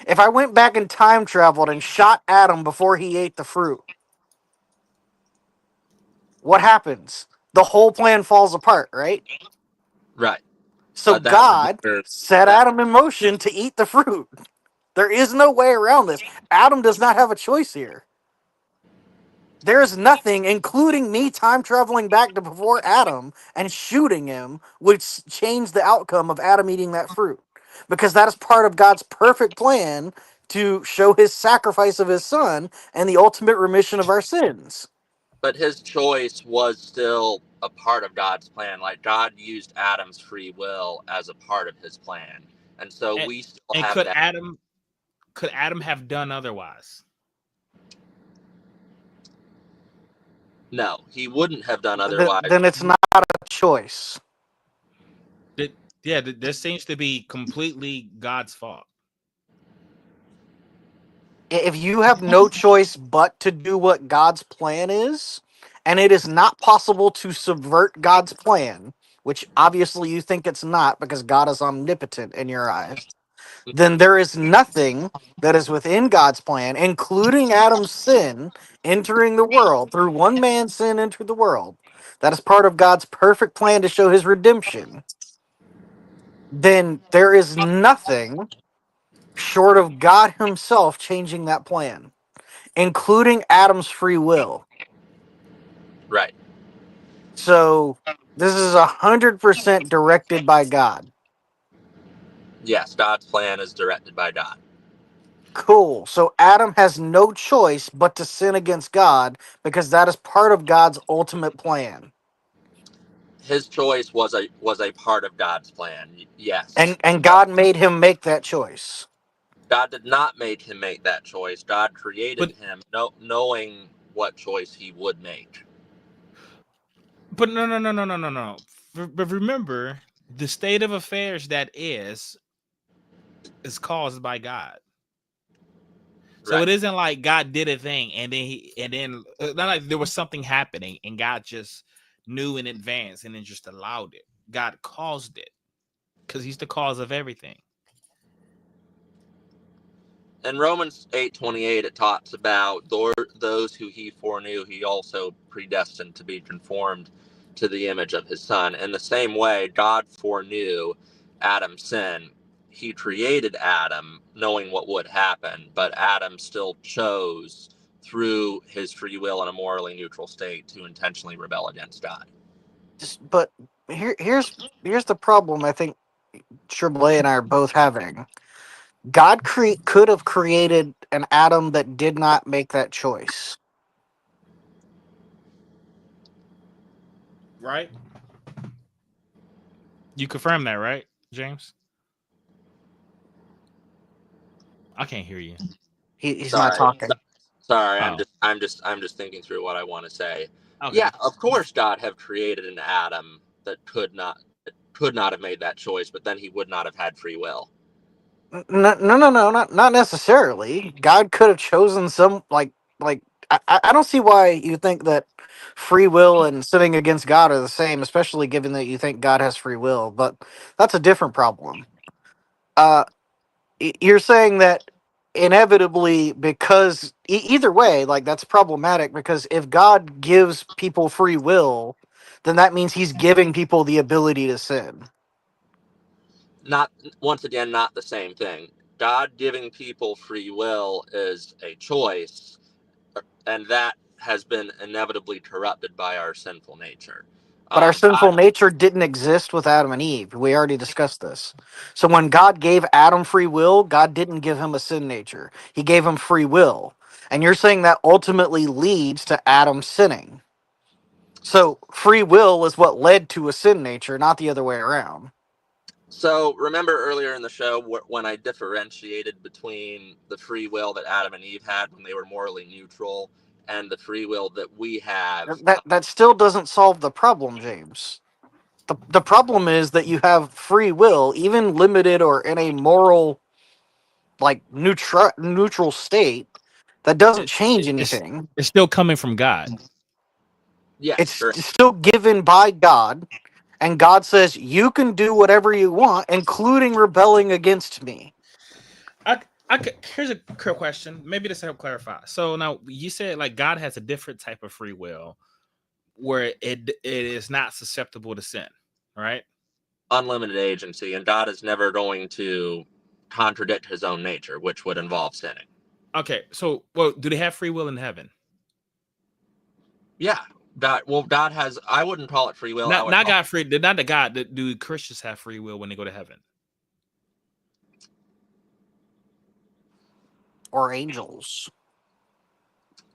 S3: If I went back and time traveled and shot Adam before he ate the fruit, what happens? The whole plan falls apart, right?
S2: Right.
S3: So
S2: But that would
S3: God
S2: never,
S3: set
S2: that
S3: Adam in motion to eat the fruit. There is no way around this. Adam does not have a choice here. There is nothing, including me time traveling back to before Adam and shooting him, which changed the outcome of Adam eating that fruit. Because that is part of God's perfect plan to show his sacrifice of his son and the ultimate remission of our sins.
S2: but his choice was still a part of God's plan. Like God used Adam's free will as a part of his plan. And so
S1: and,
S2: we still
S1: and
S2: have that.
S1: could Adam have done otherwise?
S2: No, he wouldn't have done otherwise.
S3: Then it's not a choice.
S1: This seems to be completely God's fault.
S3: If you have no choice but to do what God's plan is, and it is not possible to subvert God's plan, which obviously you think it's not because God is omnipotent in your eyes, then there is nothing that is within God's plan, including Adam's sin entering the world through one man's sin entered the world. That is part of God's perfect plan to show his redemption. Then there is nothing short of God himself changing that plan, including Adam's free will.
S2: Right.
S3: So this is 100% directed by God.
S2: Yes, God's plan is directed by God.
S3: Cool. So Adam has no choice but to sin against God because that is part of God's ultimate plan.
S2: His choice was a part of God's plan. Yes.
S3: And God made him make that choice.
S2: God did not make him make that choice. God created
S1: But
S2: him knowing what choice he would make.
S1: but no. But remember, the state of affairs that is caused by God. So
S2: Right.
S1: it isn't like God did a thing and then not like there was something happening and God just knew in advance and then just allowed it. God caused it because he's the cause of everything.
S2: In Romans 8:28, it talks about those who he foreknew, he also predestined to be conformed to the image of his son. In the same way, God foreknew Adam's sin. He created Adam knowing what would happen, but Adam still chose through his free will in a morally neutral state to intentionally rebel against God.
S3: But here's the problem I think AAA and I are both having. God could have created an Adam that did not make that choice.
S1: Right? You confirm that, right, James? I can't hear you.
S3: He's not
S2: Sorry.
S3: talking.
S2: Sorry,
S1: Oh.
S2: I'm just thinking through what I want to say.
S1: Okay.
S2: Yeah, of course God have created an Adam that could not have made that choice, but then he would not have had free will.
S3: No, not necessarily. God could have chosen some I don't see why you think that free will and sinning against God are the same, especially given that you think God has free will. But that's a different problem. Uh, you're saying that inevitably because either way, like that's problematic because if God gives people free will, then that means He's giving people the ability to sin.
S2: Not once again, not the same thing. God giving people free will is a choice, and that has been inevitably corrupted by our sinful nature.
S3: But our
S2: God,
S3: sinful nature didn't exist with Adam and Eve. We already discussed this. So when God gave Adam free will, God didn't give him a sin nature. He gave him free will. And you're saying that ultimately leads to Adam sinning. So free will is what led to a sin nature, not the other way around.
S2: so remember earlier in the show when I differentiated between the free will that Adam and Eve had when they were morally neutral and the free will that we have.
S3: That still doesn't solve the problem, James. The problem is that you have free will, even limited or in a moral neutral state, that doesn't change anything.
S1: It's still coming from God.
S2: Yes,
S3: It's
S2: correct.
S3: still given by God, and God says you can do whatever you want, including rebelling against me.
S1: Here's a quick question. Maybe this will help clarify. So now you said like God has a different type of free will where it is not susceptible to sin, right?
S2: Unlimited agency, and God is never going to contradict his own nature, which would involve sinning.
S1: Okay, so well, do they have free will in heaven?
S2: Yeah, God has. I wouldn't call it free will.
S1: Not God free. Not the God. Do Christians have free will when they go to heaven?
S3: Or angels.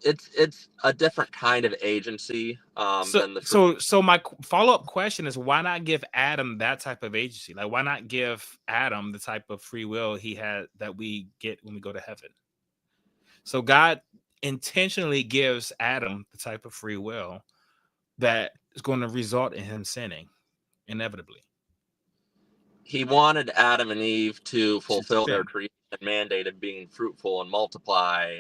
S2: It's a different kind of agency than the.
S1: So my follow-up question is why not give Adam that type of agency? Like why not give Adam the type of free will he had that we get when we go to heaven? So God intentionally gives Adam the type of free will that is going to result in him sinning inevitably.
S2: He wanted Adam and Eve to fulfill their creation mandate of being fruitful and multiply,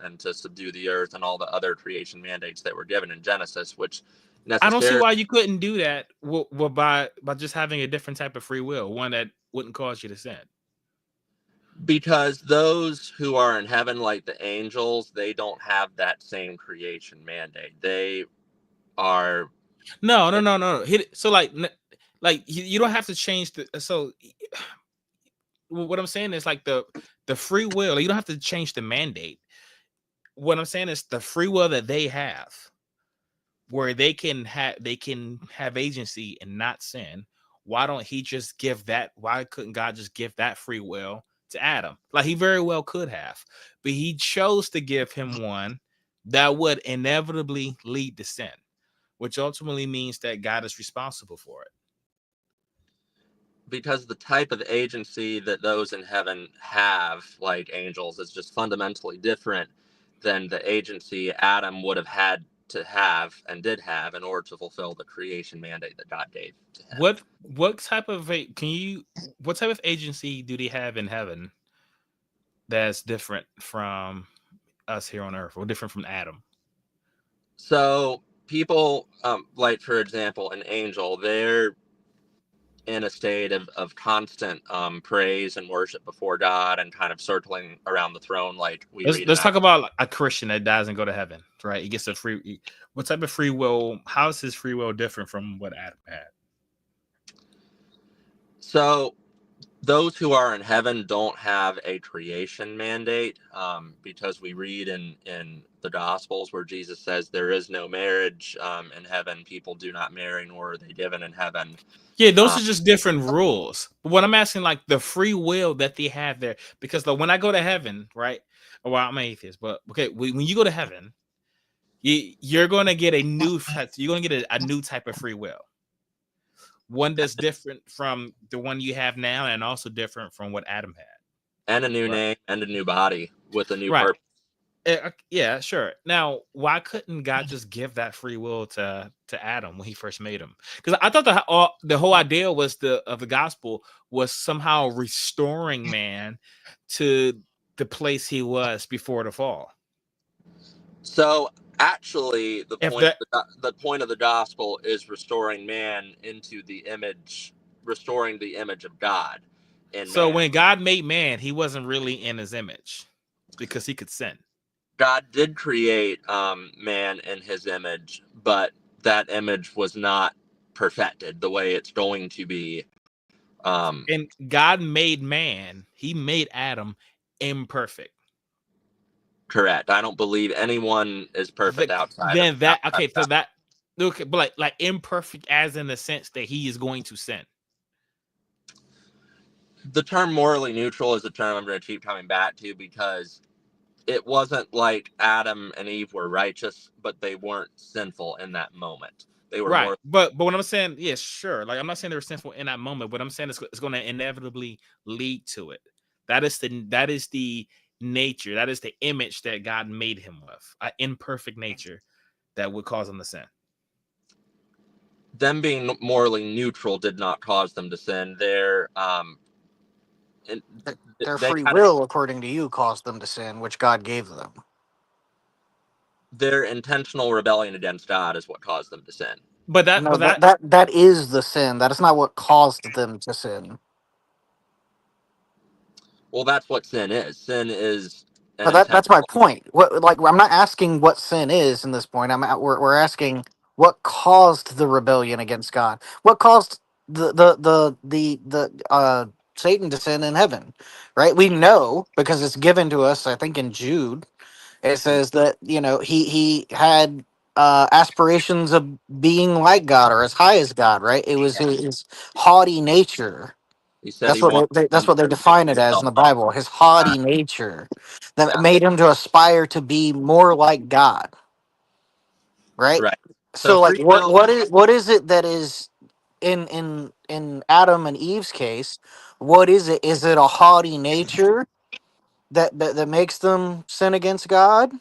S2: and to subdue the earth and all the other creation mandates that were given in Genesis, which
S1: I don't see why you couldn't do that by just having a different type of free will, one that wouldn't cause you to sin.
S2: Because those who are in heaven, like the angels, they don't have that same creation mandate. They are.
S1: No. So like you don't have to change the. So what I'm saying is like the free will. Like, you don't have to change the mandate. What I'm saying is the free will that they have, where they can have agency and not sin. Why don't he just give that? Why couldn't God just give that free will to Adam? Like, he very well could have, but he chose to give him one that would inevitably lead to sin, which ultimately means that God is responsible for it.
S2: Because the type of agency that those in heaven have, like angels, is just fundamentally different than the agency Adam would have had to have and did have in order to fulfill the creation mandate that God gave to him.
S1: What type of what type of agency do they have in heaven that's different from us here on earth, or different from Adam?
S2: So people, like for example, an angel, they're in a state of constant praise and worship before God and kind of circling around the throne, like we read.
S1: Let's talk about a Christian that dies and go to heaven, right? He gets a free. What type of free will? How is his free will different from what Adam had?
S2: So those who are in heaven don't have a creation mandate, because we read in the Gospels where Jesus says there is no marriage in heaven. People do not marry, nor are they given in heaven.
S1: Yeah, those are just different rules. But what I'm asking, like the free will that they have there, because like, when I go to heaven, right? Well, I'm an atheist, but okay, when you go to heaven, you're going to get a new. You're going to get a new type of free will. One that's different from the one you have now, and also different from what Adam had.
S2: And a new
S1: Right.
S2: name and a new body with a new
S1: Right.
S2: purpose.
S1: Yeah, sure. Now, why couldn't God just give that free will to Adam when he first made him? Because I thought the whole idea was the gospel was somehow restoring man to the place he was before the fall.
S2: So actually, the
S1: If
S2: point of the gospel is restoring man into the image, restoring the image of God in
S1: So
S2: man.
S1: when God made man, he wasn't really in his image because he could sin.
S2: God did create man in his image, but that image was not perfected the way it's going to be.
S1: And God made man, he made Adam imperfect.
S2: Correct. I don't believe anyone is perfect outside.
S1: Then that okay, so that okay, but like imperfect as in the sense that he is going to sin.
S2: The term morally neutral is a term I'm going to keep coming back to, because it wasn't like Adam and Eve were righteous, but they weren't sinful in that moment. They were
S1: Right.
S2: more.
S1: But what I'm saying, yeah, sure. Like, I'm not saying they were sinful in that moment, but I'm saying it's going to inevitably lead to it. That is the nature. That is the image that God made him with, an imperfect nature that would cause him to sin.
S2: Them being morally neutral did not cause them to sin.
S3: Their
S2: They
S3: free
S2: kind of,
S3: will, according to you, caused them to sin, which God gave them.
S2: their intentional rebellion against God is what caused them to sin.
S1: But
S3: No, that is the sin. That is not what caused them to sin.
S2: Well, that's what sin is. Sin is an
S3: No, that's my
S2: intentional.
S3: point. What, like, I'm not asking what sin is in this point. We're asking what caused the rebellion against God. What caused the Satan to sin in heaven, right? We know because it's given to us. I think in Jude it says that he had aspirations of being like God or as high as God, right? It was his haughty nature.
S2: He said he wanted
S3: That's what they define it as in the Bible. His haughty nature that made him to aspire to be more like God, right?
S2: Right. So
S3: So, like,
S2: free will.
S3: what is it that is in Adam and Eve's case? What is it? Is it a haughty nature that makes them sin against God?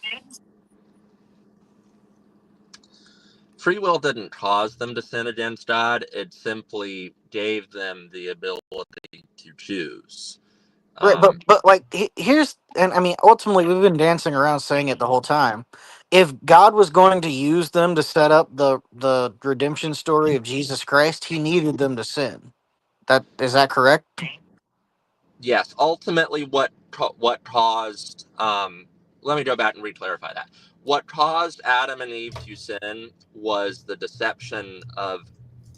S2: Free will didn't cause them to sin against God. It simply gave them the ability to choose.
S3: Right, but like here's, and I mean, ultimately we've been dancing around saying it the whole time. If God was going to use them to set up the redemption story of Jesus Christ, he needed them to sin. That is that correct?
S2: Yes, ultimately, what caused? Let me go back and re-clarify that. What caused Adam and Eve to sin was the deception of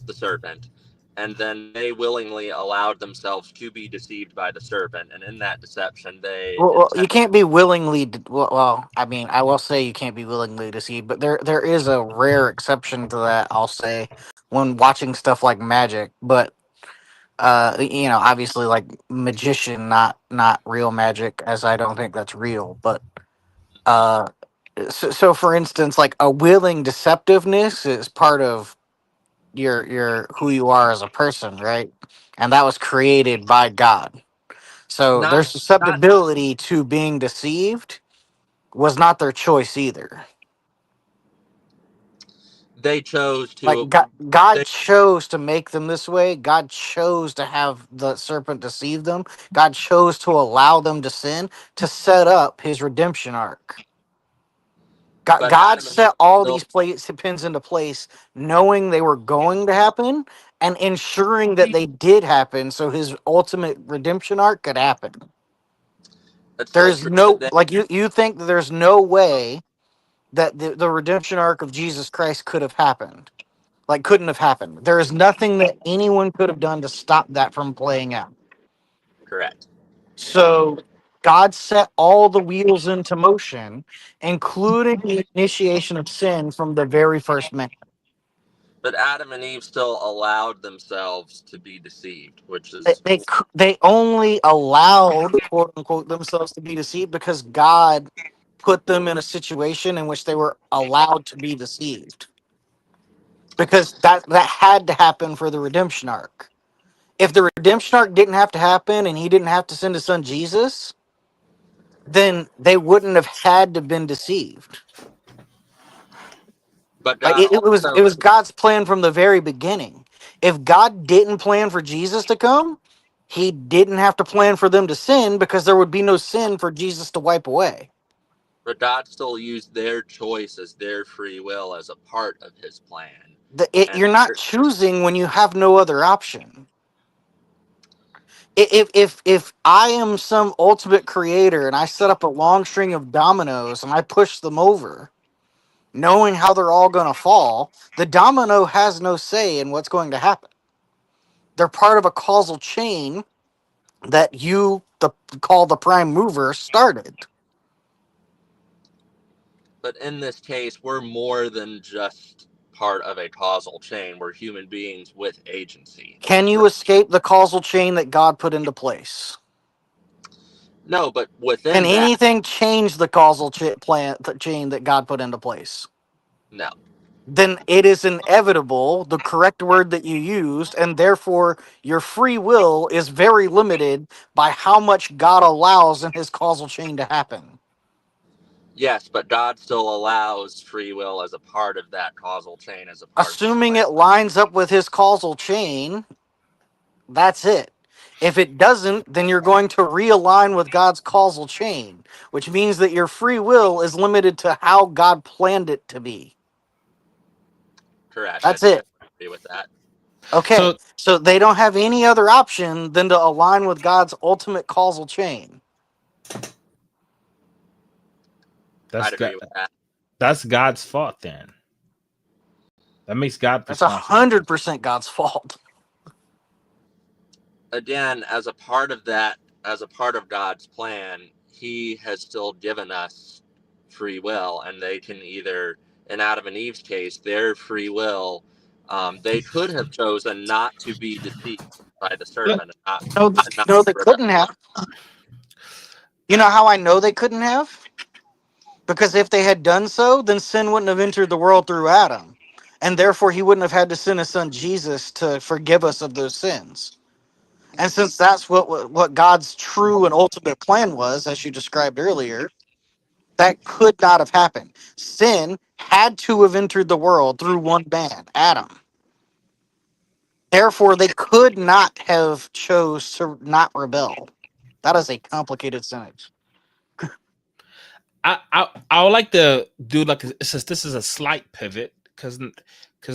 S2: the serpent, and then they willingly allowed themselves to be deceived by the serpent, and in that deception, they
S3: Well, you
S2: intended.
S3: can't be willingly. Well, I mean, I will say you can't be willingly deceived, but there is a rare exception to that. I'll say when watching stuff like magic, but obviously like magician, not real magic, as I don't think that's real. But uh, so for instance, like a willing deceptiveness is part of your who you are as a person, right? And that was created by God. So their
S2: Not not
S3: susceptibility to being deceived was not their choice either.
S2: they chose
S3: Like
S2: to.
S3: God
S2: They
S3: chose to make them this way. God chose to have the serpent deceive them. God chose to allow them to sin to set up his redemption arc.
S2: but
S3: God
S2: Adam and Eve
S3: set all
S2: still
S3: these pins into place, knowing they were going to happen and ensuring that they did happen so his ultimate redemption arc could happen.
S2: it's still
S3: There's
S2: true that
S3: no, like, you think that there's no way that the redemption arc of Jesus Christ could have happened. Like, couldn't have happened. There is nothing that anyone could have done to stop that from playing out.
S2: correct.
S3: So God set all the wheels into motion, including the initiation of sin from the very first man.
S2: But Adam and Eve still allowed themselves to be deceived, which
S3: They,
S2: is
S3: they they only allowed, quote unquote, themselves to be deceived because God put them in a situation in which they were allowed to be deceived. Because that had to happen for the redemption arc. If the redemption arc didn't have to happen and he didn't have to send his son Jesus, then they wouldn't have had to been deceived.
S2: but
S3: Like
S2: God
S3: it
S2: also.
S3: was God's plan from the very beginning. If God didn't plan for Jesus to come, he didn't have to plan for them to sin because there would be no sin for Jesus to wipe away.
S2: But God still used their choice as their free will as a part of his plan. And
S3: You're not choosing when you have no other option. If I am some ultimate creator and I set up a long string of dominoes and I push them over, knowing how they're all going to fall, the domino has no say in what's going to happen. They're part of a causal chain that call the prime mover started.
S2: but in this case, we're more than just part of a causal chain. We're human beings with agency.
S3: Can you escape the causal chain that God put into place?
S2: No, but
S3: Can
S2: within that,
S3: anything change the causal chain that God put into place?
S2: no.
S3: Then it is inevitable, the correct word that you used, and therefore your free will is very limited by how much God allows in his causal chain to happen.
S2: Yes, but God still allows free will as a part of that causal chain, as a part of his
S3: Assuming
S2: plan.
S3: it lines up with his causal chain, that's it. If it doesn't, then you're going to realign with God's causal chain, which means that your free will is limited to how God planned it to be.
S2: Correct. I
S3: That's it.
S2: agree with that.
S3: Okay,
S1: So
S3: so they don't have any other option than to align with God's ultimate causal chain.
S1: that's
S2: I'd
S1: God.
S2: agree with that.
S1: That's God's fault. Then that makes God
S3: That's
S1: responsible.
S3: 100% God's fault.
S2: Again, as a part of that, as a part of God's plan, he has still given us free will, and they can either, in Adam and Eve's case, their free will, they could have chosen not to be deceived by the serpent
S3: No,
S2: and not
S3: no, they
S2: rebel.
S3: couldn't have. You know how I know they couldn't have? Because if they had done so, then sin wouldn't have entered the world through Adam. And therefore, he wouldn't have had to send his son Jesus to forgive us of those sins. And since that's what God's true and ultimate plan was, as you described earlier, that could not have happened. Sin had to have entered the world through one man, Adam. Therefore, they could not have chose to not rebel. That is a complicated sentence.
S1: I would like to do like this is a slight pivot because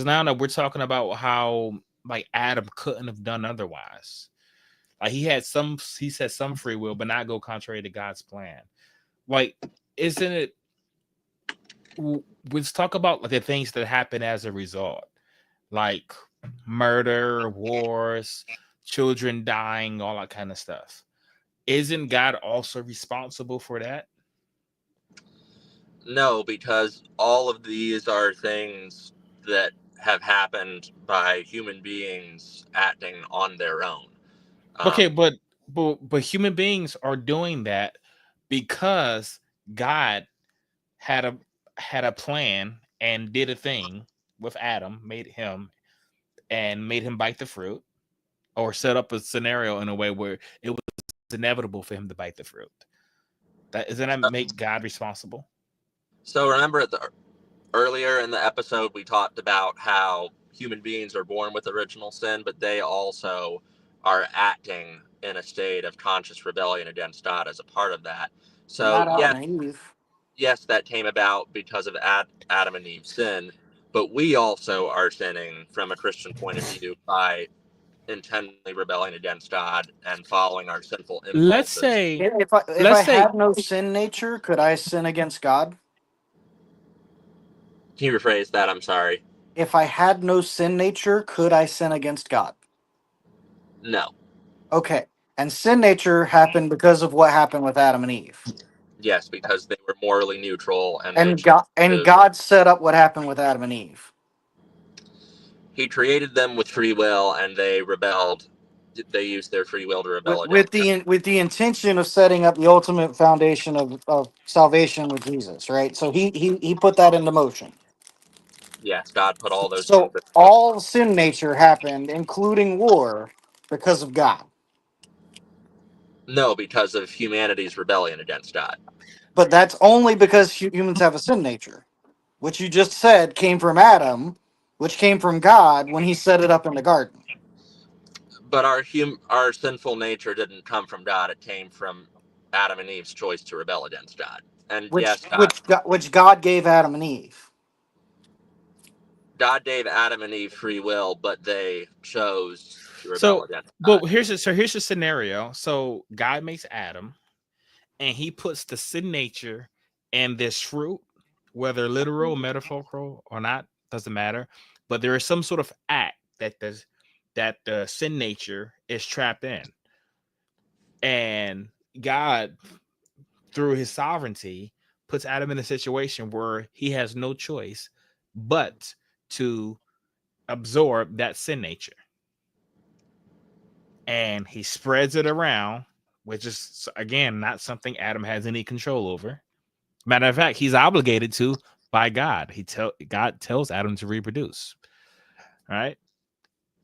S1: now that we're talking about how like Adam couldn't have done otherwise. Like he said some free will, but not go contrary to God's plan. Like, isn't it? Let's talk about like the things that happen as a result, like murder, wars, children dying, all that kind of stuff. Isn't God also responsible for that?
S2: No, because all of these are things that have happened by human beings acting on their own.
S1: Okay, but human beings are doing that because God had a had a plan and did a thing with Adam, made him bite the fruit, or set up a scenario in a way where it was inevitable for him to bite the fruit. That doesn't that make God responsible?
S2: So remember earlier in the episode, we talked about how human beings are born with original sin, but they also are acting in a state of conscious rebellion against God as a part of that. So
S3: Not Adam and Eve.
S2: yes, that came about because of Adam and Eve's sin, but we also are sinning from a Christian point of view by intentionally rebelling against God and following our sinful
S1: Let's
S2: impulses.
S1: say,
S3: If I had no sin nature, could I sin against God?
S2: Can you rephrase that? I'm sorry.
S3: If I had no sin nature, could I sin against God?
S2: No.
S3: Okay. And sin nature happened because of what happened with Adam and Eve.
S2: Yes, because they were morally neutral and they
S3: And
S2: chose to.
S3: God set up what happened with Adam and Eve.
S2: He created them with free will, and they rebelled. They used their free will to rebel
S3: With
S2: against God.
S3: with the intention of setting up the ultimate foundation of salvation with Jesus, right? So he put that into motion.
S2: Yes, God put all those things
S3: So
S2: in motion.
S3: all sin nature happened, including war, because of God.
S2: No, because of humanity's rebellion against God.
S3: But that's only because humans have a sin nature, which you just said came from Adam, which came from God when he set it up in the garden.
S2: But our sinful nature didn't come from God. It came from Adam and Eve's choice to rebel against God. And yes,
S3: Which God gave Adam and Eve.
S2: God gave Adam and Eve free will, but they chose to rebel
S1: so,
S2: against God.
S1: but here's the scenario. So God makes Adam, and he puts the sin nature and this fruit, whether literal, metaphorical, or not, doesn't matter. But there is some sort of act that the sin nature is trapped in, and God, through his sovereignty, puts Adam in a situation where he has no choice but to absorb that sin nature, and he spreads it around, which is again not something Adam has any control over. Matter of fact, he's obligated to by God. God tells Adam to reproduce. All right.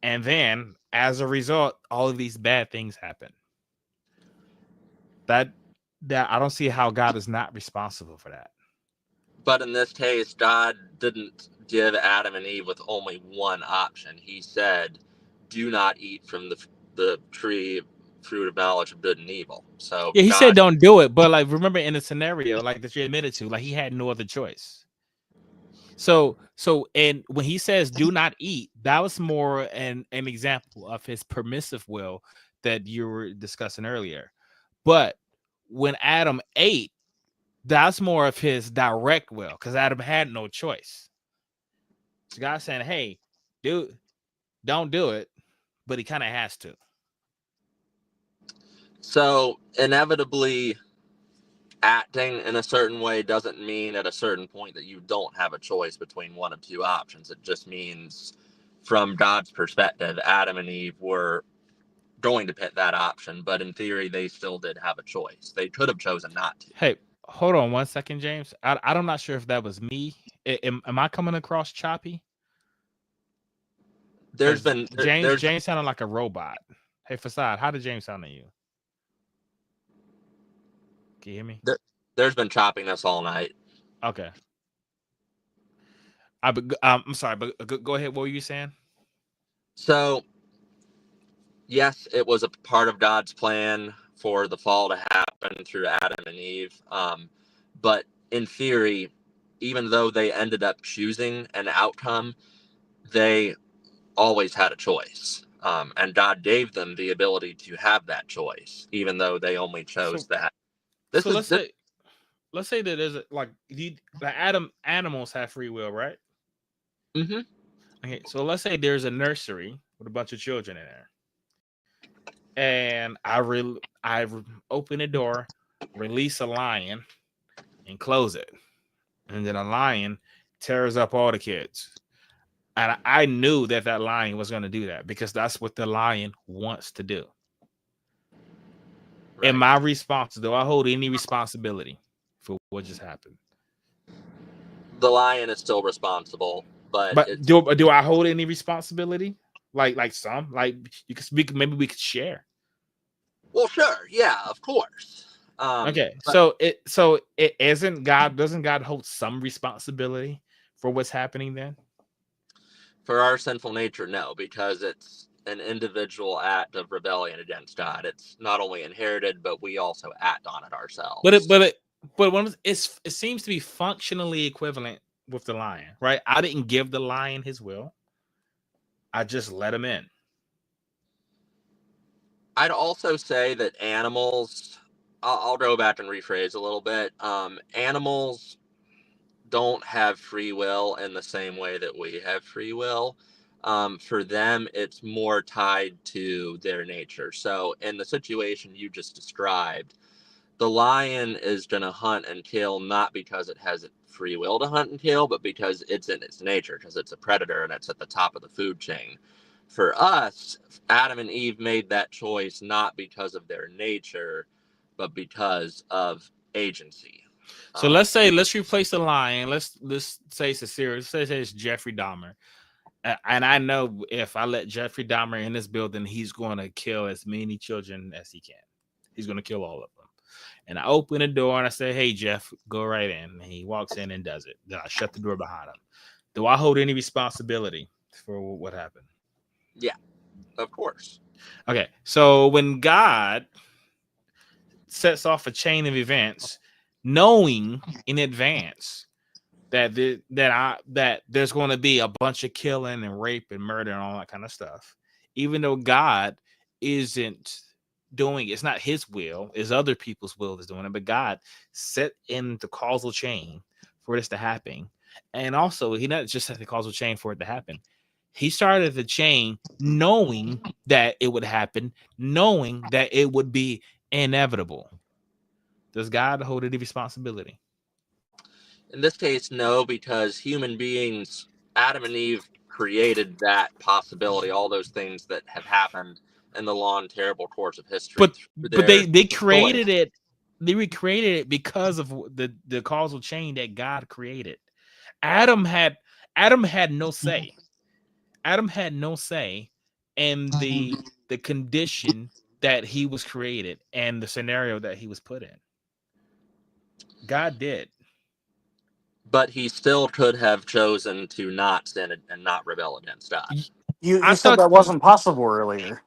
S1: And then as a result, all of these bad things happen. That I don't see how God is not responsible for that.
S2: But in this case, God didn't give Adam and Eve with only one option. He said, "Do not eat from the tree fruit of knowledge of good and evil." So
S1: Yeah, he said
S2: God,
S1: don't do it, but like remember in the scenario like that you admitted to, like he had no other choice. So and when he says do not eat, that was more an example of his permissive will that you were discussing earlier. But when Adam ate, that's more of his direct will because Adam had no choice. So God's saying, hey, don't do it, but he kind of has to.
S2: so inevitably acting in a certain way doesn't mean at a certain point that you don't have a choice between one of two options. It just means from God's perspective, Adam and Eve were going to pick that option, but in theory, they still did have a choice. They could have chosen not to.
S1: Hey, hold on 1 second, James. I'm not sure if that was me. Am I coming across choppy?
S2: There's been
S1: James sounded like a robot. Hey, Facade, how did James sound to you? Can you hear me?
S2: There's been choppiness all night.
S1: Okay. I'm sorry, but go ahead. What were you saying?
S2: So, yes, it was a part of God's plan for the fall to happen through Adam and Eve. But in theory, even though they ended up choosing an outcome, they always had a choice. And God gave them the ability to have that choice, even though they only chose
S1: So
S2: that. This
S1: so
S2: is this,
S1: let's say that there's the animals have free will, right?
S2: hmm
S1: Okay, so let's say there's a nursery with a bunch of children in there, and open the door, release a lion, and close it, and then a lion tears up all the kids. And I knew that lion was going to do that because that's what the lion wants to do.
S2: right.
S1: Am I responsible? Do I hold any responsibility for what just happened?
S2: The lion is still responsible, but
S1: But
S2: it's
S1: do I hold any responsibility? Like some, like you could speak. Maybe we could share.
S2: well, sure, yeah, of course.
S1: Okay,
S2: But
S1: so it isn't God. Doesn't God hold some responsibility for what's happening then?
S2: for our sinful nature, no, because it's an individual act of rebellion against God. It's not only inherited, but we also act on it
S1: But
S2: ourselves.
S1: when it seems to be functionally equivalent with the lion, right? I didn't give the lion his will. I just let him in.
S2: I'd also say that animals, I'll go back and rephrase a little bit. Animals don't have free will in the same way that we have free will. For them, it's more tied to their nature. So, in the situation you just described, the lion is going to hunt and kill not because it has free will to hunt and kill, but because it's in its nature, because it's a predator and it's at the top of the food chain. For us, Adam and Eve made that choice not because of their nature, but because of agency.
S1: So let's replace the lion. Let's say it's a series. Let's say it's Jeffrey Dahmer. And I know if I let Jeffrey Dahmer in this building, he's going to kill as many children as he can. He's going to kill all of them. And I open the door and I say, "Hey, Jeff, go right in." And he walks in and does it. Then I shut the door behind him. Do I hold any responsibility for what happened?
S2: Yeah, of course.
S1: Okay, so when God sets off a chain of events, knowing in advance that that there's going to be a bunch of killing and rape and murder and all that kind of stuff, even though God isn't doing it's not his will, it's other people's will that's doing it, but God set in the causal chain for this to happen. And also he not just set the causal chain for it to happen, he started the chain knowing that it would happen, knowing that it would be inevitable. Does God hold any responsibility?
S2: In this case, no, because human beings, Adam and Eve, created that possibility, all those things that have happened in the long, terrible course of history through
S1: But
S2: their
S1: they
S2: choice.
S1: created it. They recreated it because of the causal chain that God created. Adam had Adam had no say. Adam had no say in the condition that he was created and the scenario that he was put in. God did.
S2: But he still could have chosen to not sin and not rebel against God.
S3: You
S1: I
S3: said
S1: thought
S3: that wasn't possible earlier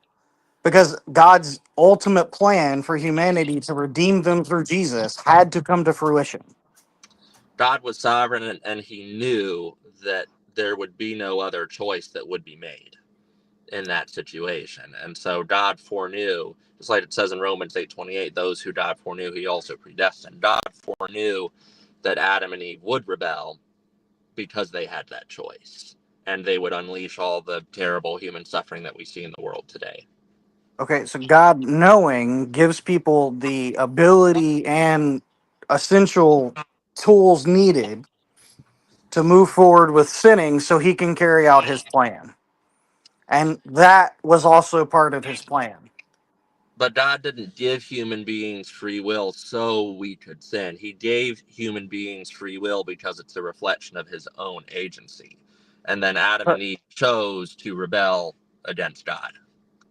S3: because God's ultimate plan for humanity to redeem them through Jesus had to come to fruition.
S2: God was sovereign and he knew that there would be no other choice that would be made in that situation. And so God foreknew, just like it says in Romans 8:28, those who God foreknew, he also predestined. God foreknew that Adam and Eve would rebel because they had that choice. And they would unleash all the terrible human suffering that we see in the world today.
S3: Okay, so God knowing gives people the ability and essential tools needed to move forward with sinning so he can carry out his plan. And that was also part of his plan.
S2: But God didn't give human beings free will so we could sin. He gave human beings free will because it's a reflection of his own agency. And then Adam and Eve chose to rebel against God.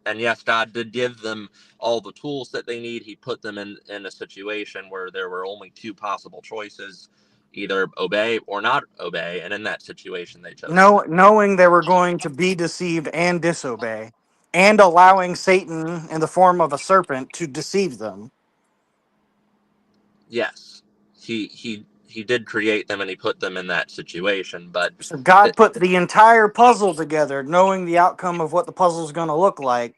S2: And yes, God did give them all the tools that they need. He put them in a situation where there were only two possible choices, either obey or not obey. And in that situation, they chose to not.
S3: Knowing they were going to be deceived and disobey, and allowing Satan in the form of a serpent to deceive them.
S2: Yes, he he did create them and he put them in that situation. But
S3: So God put the entire puzzle together, knowing the outcome of what the puzzle is going to look like,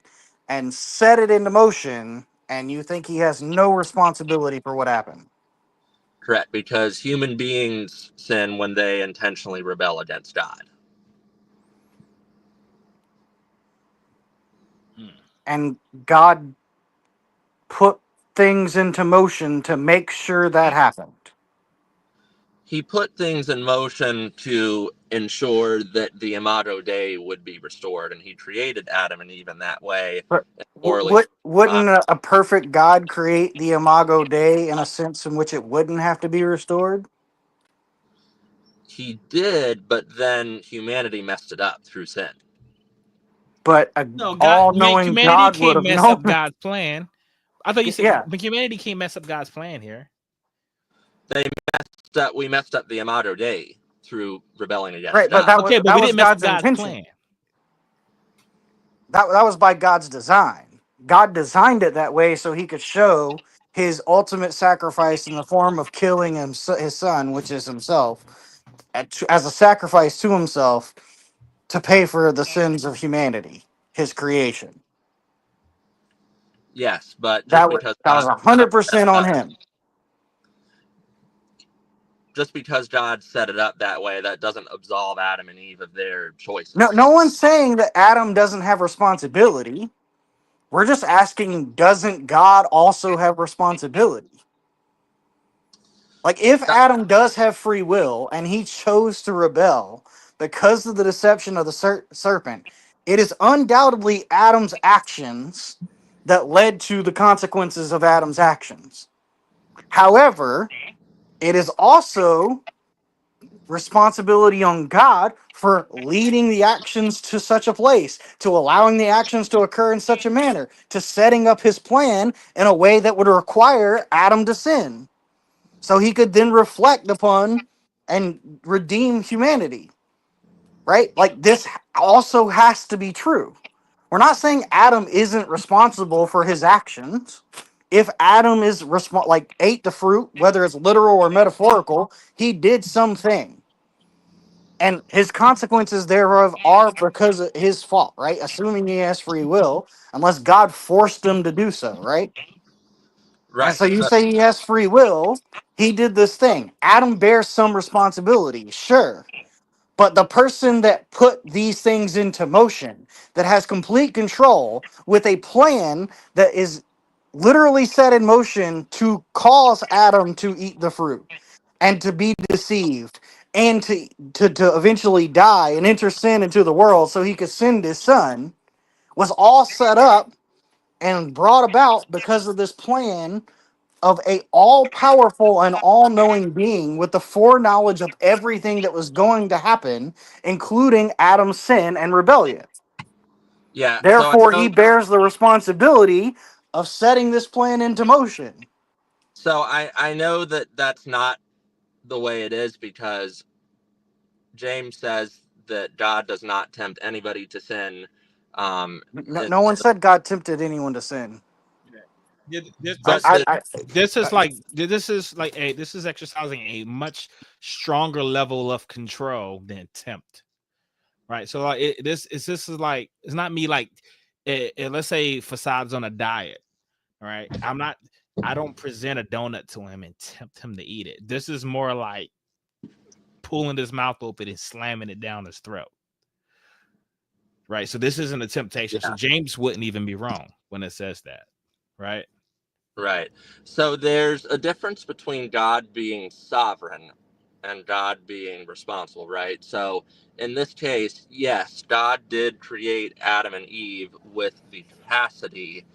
S3: and set it into motion. And you think he has no responsibility for what happened?
S2: correct, because human beings sin when they intentionally rebel against God.
S3: And God put things into motion to make sure that happened.
S2: He put things in motion to ensure that the Imago Dei would be restored, and he created Adam and Eve in that way.
S3: But
S2: Morally,
S3: wouldn't a perfect God create the Imago Dei in a sense in which it wouldn't have to be restored?
S2: he did, but then humanity messed it up through sin.
S3: But
S1: No,
S3: all-knowing
S1: humanity
S3: God would
S1: can't
S3: have
S1: mess up
S3: known.
S1: God's plan. I thought you said
S3: Yeah.
S1: humanity can't mess up God's plan here.
S2: We messed up the Imago Dei through rebelling against
S3: Right, but
S2: God.
S1: Okay, but
S3: that
S1: we
S3: was
S1: didn't mess up
S3: God's
S1: God's
S3: intention.
S1: plan.
S3: That was by God's design. God designed it that way so he could show his ultimate sacrifice in the form of killing his son, which is himself, as a sacrifice to himself to pay for the sins of humanity, his creation.
S2: Yes, but
S3: That was 100% on him.
S2: just because God set it up that way, that doesn't absolve Adam and Eve of their choices.
S3: No one's saying that Adam doesn't have responsibility. We're just asking, doesn't God also have responsibility? Like, if Adam does have free will and he chose to rebel because of the deception of the serpent, it is undoubtedly Adam's actions that led to the consequences of Adam's actions. However, it is also responsibility on God for leading the actions to such a place, to allowing the actions to occur in such a manner, to setting up his plan in a way that would require Adam to sin, so he could then reflect upon and redeem humanity. Right? Like, this also has to be true. We're not saying Adam isn't responsible for his actions. If Adam is ate the fruit, whether it's literal or metaphorical, he did something. And his consequences thereof are because of his fault, right? Assuming he has free will, unless God forced him to do so, right?
S2: Right.
S3: And so you say he has free will, he did this thing. Adam bears some responsibility, sure. But the person that put these things into motion, that has complete control with a plan that is literally set in motion to cause Adam to eat the fruit and to be deceived and to eventually die and enter sin into the world so he could send his son, was all set up and brought about because of this plan of a all-powerful and all-knowing being with the foreknowledge of everything that was going to happen, including Adam's sin and rebellion.
S2: Yeah.
S3: Therefore, he bears the responsibility of setting this plan into motion.
S2: So I know that that's not the way it is, because James says that God does not tempt anybody to sin.
S3: No one said God tempted anyone to sin.
S1: This is exercising a much stronger level of control than tempt, right? So like this is like, it's not me like let's say Fasad's on a diet, right? I don't present a donut to him and tempt him to eat it. This is more like pulling his mouth open and slamming it down his throat, right? So this isn't a temptation. Yeah. So James wouldn't even be wrong when it says that, right?
S2: Right. So there's a difference between God being sovereign and God being responsible, right? So in this case, yes, God did create Adam and Eve with the capacity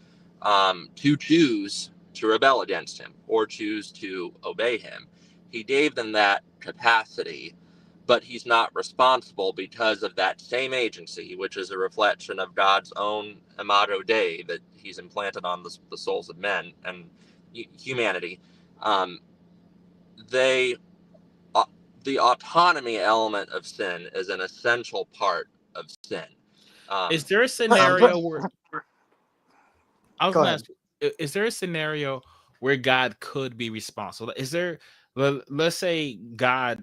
S2: to choose to rebel against him or choose to obey him. He gave them that capacity, but he's not responsible because of that same agency, which is a reflection of God's own Imago Dei that he's implanted on the souls of men and humanity. The autonomy element of sin is an essential part of sin.
S1: Is there a scenario where I was going to ask, is there a scenario where God could be responsible? Is there Let's say God,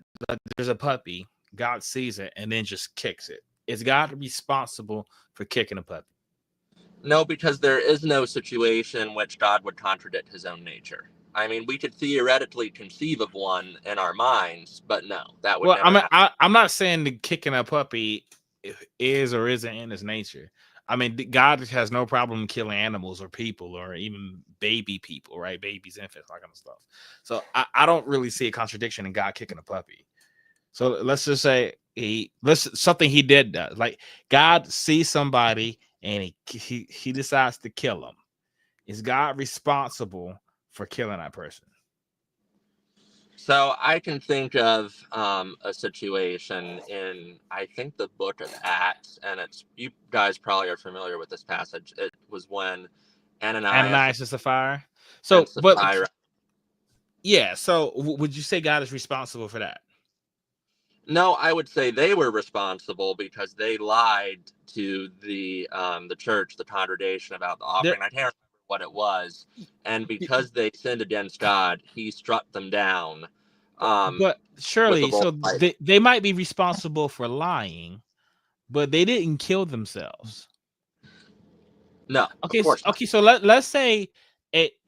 S1: there's a puppy, God sees it and then just kicks it. Is God responsible for kicking a puppy?
S2: No, because there is no situation in which God would contradict his own nature. I mean, we could theoretically conceive of one in our minds, but no, that would
S1: Well,
S2: never happen.
S1: I'm not saying that kicking a puppy is or isn't in his nature. I mean, God has no problem killing animals or people or even baby people, right? Babies, infants, that kind of stuff. So I don't really see a contradiction in God kicking a puppy. So let's just say something he did does. Like God sees somebody and he decides to kill them. Is God responsible for killing that person?
S2: So I can think of a situation in, I think, the book of Acts, and it's, you guys probably are familiar with this passage. It was when Ananias
S1: Ananias and Sapphira.
S2: and
S1: So, but
S2: Sapphira.
S1: yeah. So would you say God is responsible for that?
S2: No, I would say they were responsible because they lied to the church, the congregation, about the
S1: There,
S2: offering. I can't remember what it was, and because they sinned against God, He struck them down
S1: but
S2: with a
S1: surely,
S2: bolt
S1: so
S2: of lightning.
S1: they might be responsible for lying, but they didn't kill themselves.
S2: No, of
S1: Okay,
S2: course not.
S1: okay. So let's say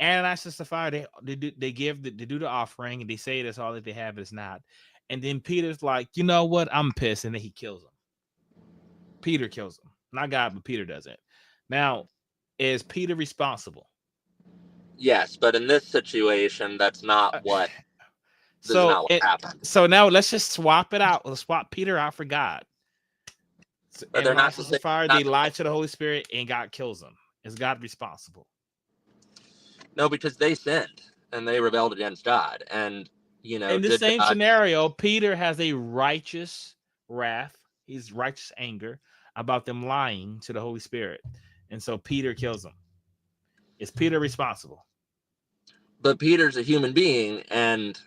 S1: Ananias and Sapphira they do the offering and they say that's all that they have is not, and then Peter's like, you know what, I'm pissed, and then he kills them. Peter kills them, not God, but Peter does it. Now, is Peter responsible?
S2: Yes, but in this situation, that's not
S1: Uh,
S2: what. This is
S1: So
S2: not what
S1: it
S2: happened.
S1: so now let's just swap it out. Let's swap Peter out for God. So
S2: But they're not
S1: Ananias
S2: the
S1: and
S2: same.
S1: Sapphira, they
S2: Not
S1: lie to the Holy Spirit, and God kills them. Is God responsible?
S2: no, because they sinned and they rebelled against God, and
S1: In the
S2: did
S1: same
S2: God?
S1: scenario, Peter has a righteous wrath, his righteous anger about them lying to the Holy Spirit. And so Peter kills them. Is Peter responsible?
S2: But Peter's a human being, and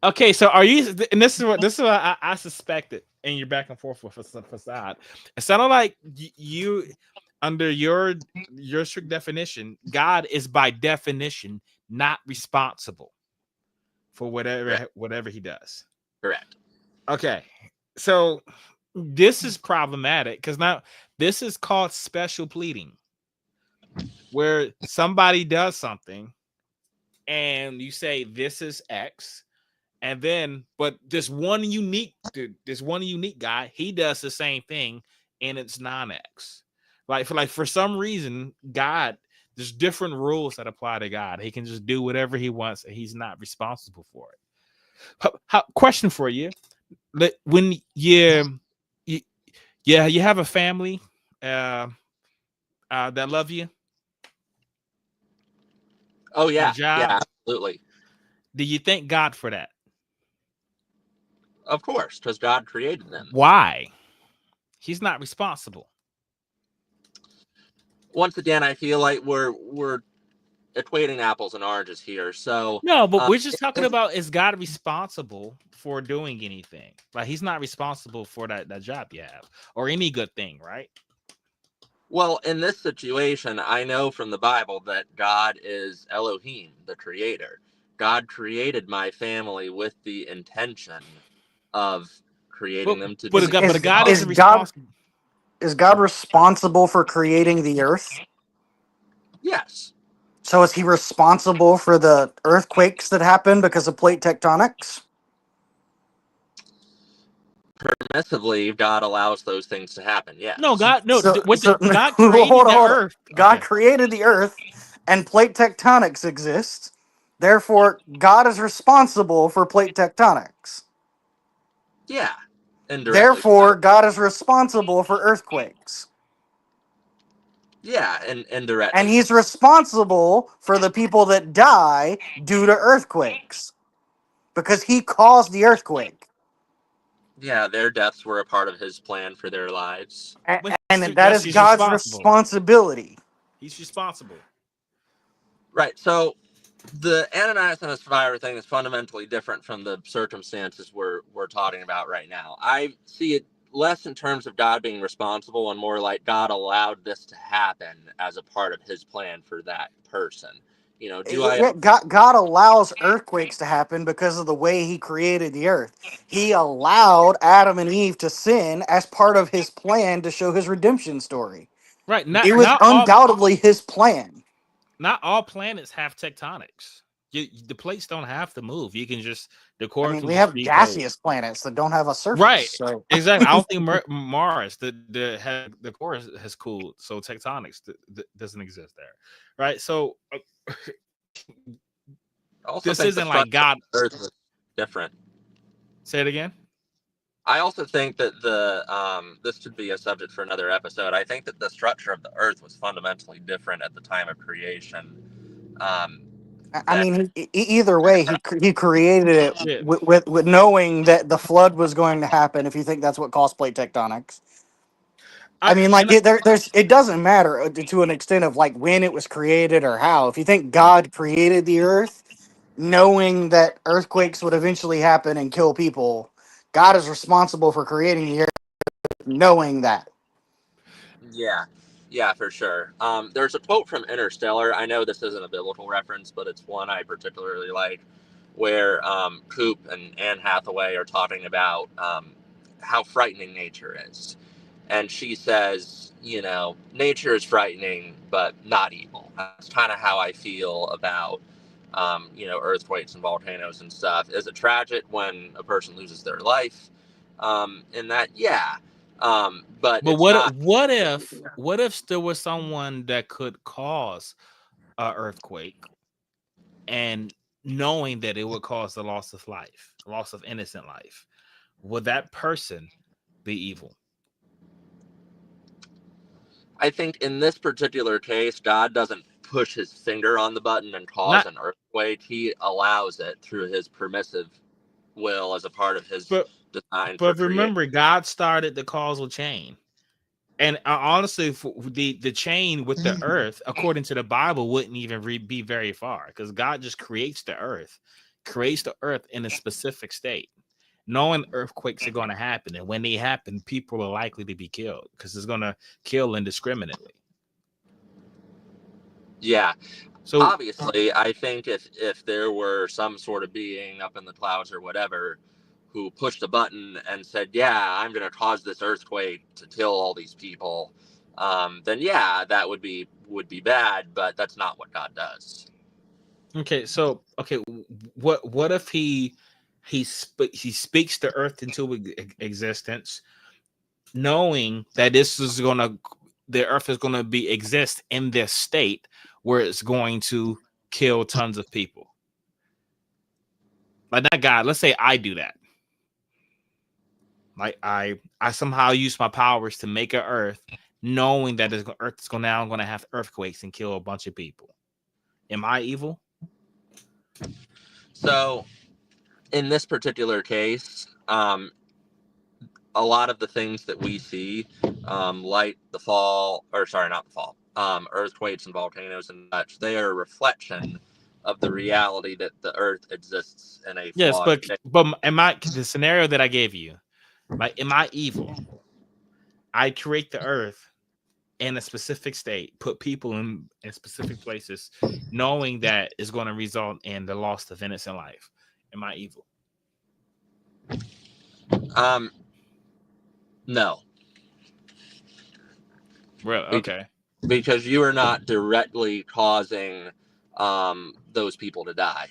S1: Okay, so are you, and this is what I suspected in your back and forth with facade. It sounded like you under your strict definition, God is by definition not responsible for
S2: correct.
S1: whatever he does.
S2: Correct.
S1: Okay. So this is problematic because now this is called special pleading, where somebody does something and you say this is X, and then but this one unique guy, he does the same thing and it's non-X. For some reason, God, there's different rules that apply to God. He can just do whatever he wants and he's not responsible for it. Question for you. When you yeah, you have a family that love you
S2: Oh
S1: at a
S2: yeah,
S1: job.
S2: yeah, absolutely.
S1: Do you thank God for that?
S2: Of course, because God created them.
S1: Why? He's not responsible.
S2: Once again, I feel like we're equating apples and oranges here. So,
S1: No, but we're just talking
S2: if-
S1: about, is God responsible for doing anything? Like he's not responsible for that job you have or any good thing, right?
S2: well, in this situation, I know from the Bible that God is Elohim, the creator. God created my family with the intention of creating
S1: But
S2: them to
S3: Is
S2: be
S1: but
S3: is
S1: God
S3: is
S1: isn't
S3: God
S1: responsible.
S3: is God responsible for creating the earth?
S2: yes.
S3: So is he responsible for the earthquakes that happen because of plate tectonics?
S2: Permissively, God allows those things to happen.
S1: No,
S2: Yes.
S1: God, no.
S3: So
S1: What
S3: so
S1: God
S3: hold
S1: created
S3: on,
S1: the
S3: hold on.
S1: earth?
S3: God
S1: Okay,
S3: created the earth and plate tectonics exist. Therefore, God is responsible for plate tectonics.
S2: Yeah. Indirectly.
S3: Therefore,
S2: So.
S3: God is responsible for earthquakes.
S2: Yeah, and
S3: And
S2: indirectly.
S3: he's responsible for the people that die due to earthquakes because he caused the earthquake.
S2: Yeah, their deaths were a part of his plan for their lives.
S1: but
S3: And that
S1: yes,
S3: is
S1: he's
S3: God's
S1: responsible.
S3: responsibility.
S1: He's responsible.
S2: Right. So the Ananias and Sapphira thing is fundamentally different from the circumstances we're talking about right now. I see it less in terms of God being responsible and more like God allowed this to happen as a part of his plan for that person. You know, do I?
S3: Yeah, God allows earthquakes to happen because of the way he created the earth. He allowed Adam and Eve to sin as part of his plan to show his redemption story.
S1: Right.
S3: It was
S1: Not all
S3: undoubtedly his plan.
S1: not all planets have tectonics. The plates don't have to move. You can just the
S3: I
S1: core
S3: mean,
S1: can
S3: we
S1: just
S3: have
S1: be cold.
S3: gaseous planets that don't have a
S1: Right.
S3: surface. So
S1: Exactly. I don't think Mars the core has cooled, so tectonics doesn't exist there. Right. So
S2: I also
S1: this
S2: think the
S1: isn't like
S2: structure
S1: God.
S2: of the Earth was different.
S1: Say it again.
S2: I also think that this could be a subject for another episode. I think that the structure of the Earth was fundamentally different at the time of creation.
S3: I mean, either way, he created it
S1: Yeah.
S3: with knowing that the flood was going to happen. If you think that's what caused plate tectonics. I mean, like
S1: And
S3: there's it doesn't matter to an extent of like when it was created or how. If you think God created the earth, knowing that earthquakes would eventually happen and kill people, God is responsible for creating the earth, knowing that.
S2: Yeah, for sure. There's a quote from Interstellar. I know this isn't a biblical reference, but it's one I particularly like, where Coop and Anne Hathaway are talking about how frightening nature is. And she says, you know, nature is frightening, but not evil. That's kind of how I feel about, you know, earthquakes and volcanoes and stuff. Is it tragic when a person loses their life? In that, yeah. But
S1: but
S2: it's not.
S1: what if there was someone that could cause a earthquake and knowing that it would cause the loss of life, loss of innocent life, would that person be evil?
S2: I think in this particular case, God doesn't push his finger on the button and cause
S1: Not
S2: an earthquake. He allows it through his permissive will as a part of his
S1: but
S2: design for
S1: but
S2: creation.
S1: remember, God started the causal chain. And honestly, for the chain with the earth, according to the Bible, wouldn't even be very far because God just creates the earth in a specific state, knowing earthquakes are going to happen, and when they happen, people are likely to be killed because it's going to kill indiscriminately.
S2: Yeah,
S1: So,
S2: obviously, I think if there were some sort of being up in the clouds or whatever who pushed a button and said, "Yeah, I'm going to cause this earthquake to kill all these people," then yeah, that would be bad. But that's not what God does.
S1: okay, what if he speaks the earth into existence, knowing that the earth is gonna be exist in this state where it's going to kill tons of people. Like that guy, let's say I do that. Like I somehow use my powers to make an earth, knowing that earth is now going to have earthquakes and kill a bunch of people. Am I evil?
S2: So, in this particular case, a lot of the things that we see, like the fall, or sorry, not the fall, earthquakes and volcanoes and such, they are a reflection of the reality that the Earth exists in a
S1: Yes,
S2: flawed
S1: but
S2: state.
S1: the scenario that I gave you, like, am I evil? I create the earth in a specific state, put people in specific places, knowing that it's going to result in the loss of innocent life. Am I evil?
S2: No,
S1: Well, okay.
S2: because you are not directly causing those people to die.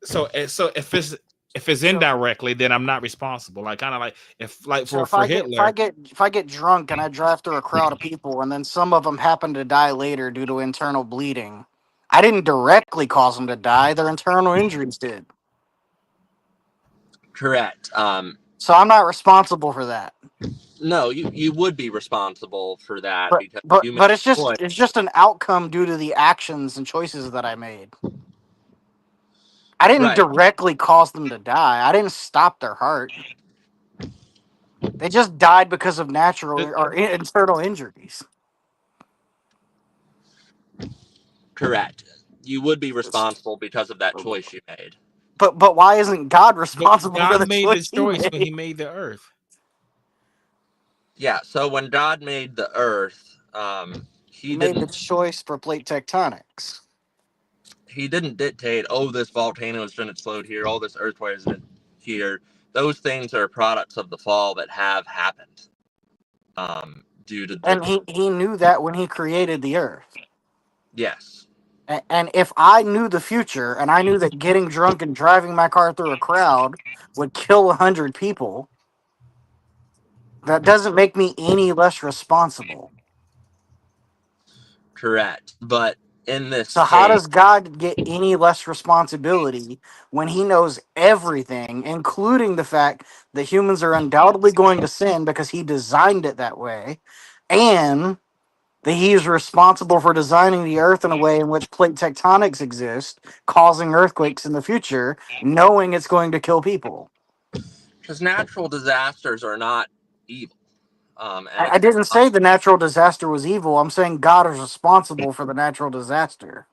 S1: So if it's
S3: So,
S1: indirectly, then I'm not responsible. Like kind of like if like
S3: so
S1: for Hitler.
S3: if I get drunk and I drive through a crowd of people and then some of them happen to die later due to internal bleeding, I didn't directly cause them to die. Their internal injuries did.
S2: Correct.
S3: So I'm not responsible for that.
S2: No, you would be responsible for that because you made
S3: But
S2: a choice.
S3: it's just an outcome due to the actions and choices that I made. I didn't
S2: Right.
S3: directly cause them to die. I didn't stop their heart. They just died because of natural or internal injuries.
S2: Correct. You would be responsible because of that choice you made.
S3: But why isn't God
S1: But
S3: responsible for
S1: God
S3: the
S1: made the
S3: choice he
S1: choice when He
S3: made?
S1: made the earth.
S2: Yeah. So when God made the Earth,
S3: He
S2: he
S3: made the
S2: didn't.
S3: choice for plate tectonics.
S2: he didn't dictate, oh, this volcano is going to explode here, all this earthquake is here. Those things are products of the fall that have happened. Due to
S3: And he knew that when he created the earth.
S2: yes.
S3: And if I knew the future and I knew that getting drunk and driving my car through a crowd would kill 100 people, that doesn't make me any less responsible.
S2: Correct. But in this
S3: So how
S2: case,
S3: does God get any less responsibility when he knows everything, including the fact that humans are undoubtedly going to sin because he designed it that way, and that he is responsible for designing the earth in a way in which plate tectonics exist, causing earthquakes in the future, knowing it's going to kill people?
S2: because natural disasters are not evil. And
S3: I didn't say the natural disaster was evil. I'm saying God is responsible for the natural disaster.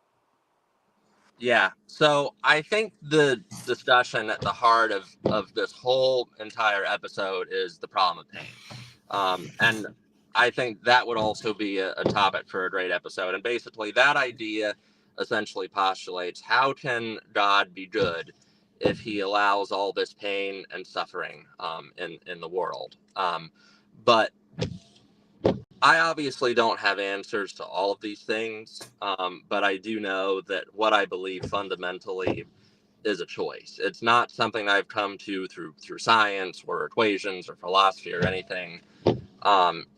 S2: yeah. So I think the discussion at the heart of this whole entire episode is the problem of pain. And I think that would also be a topic for a great episode. And basically, that idea essentially postulates, how can God be good if he allows all this pain and suffering in the world? But I obviously don't have answers to all of these things, but I do know that what I believe fundamentally is a choice. It's not something I've come to through science or equations or philosophy or anything.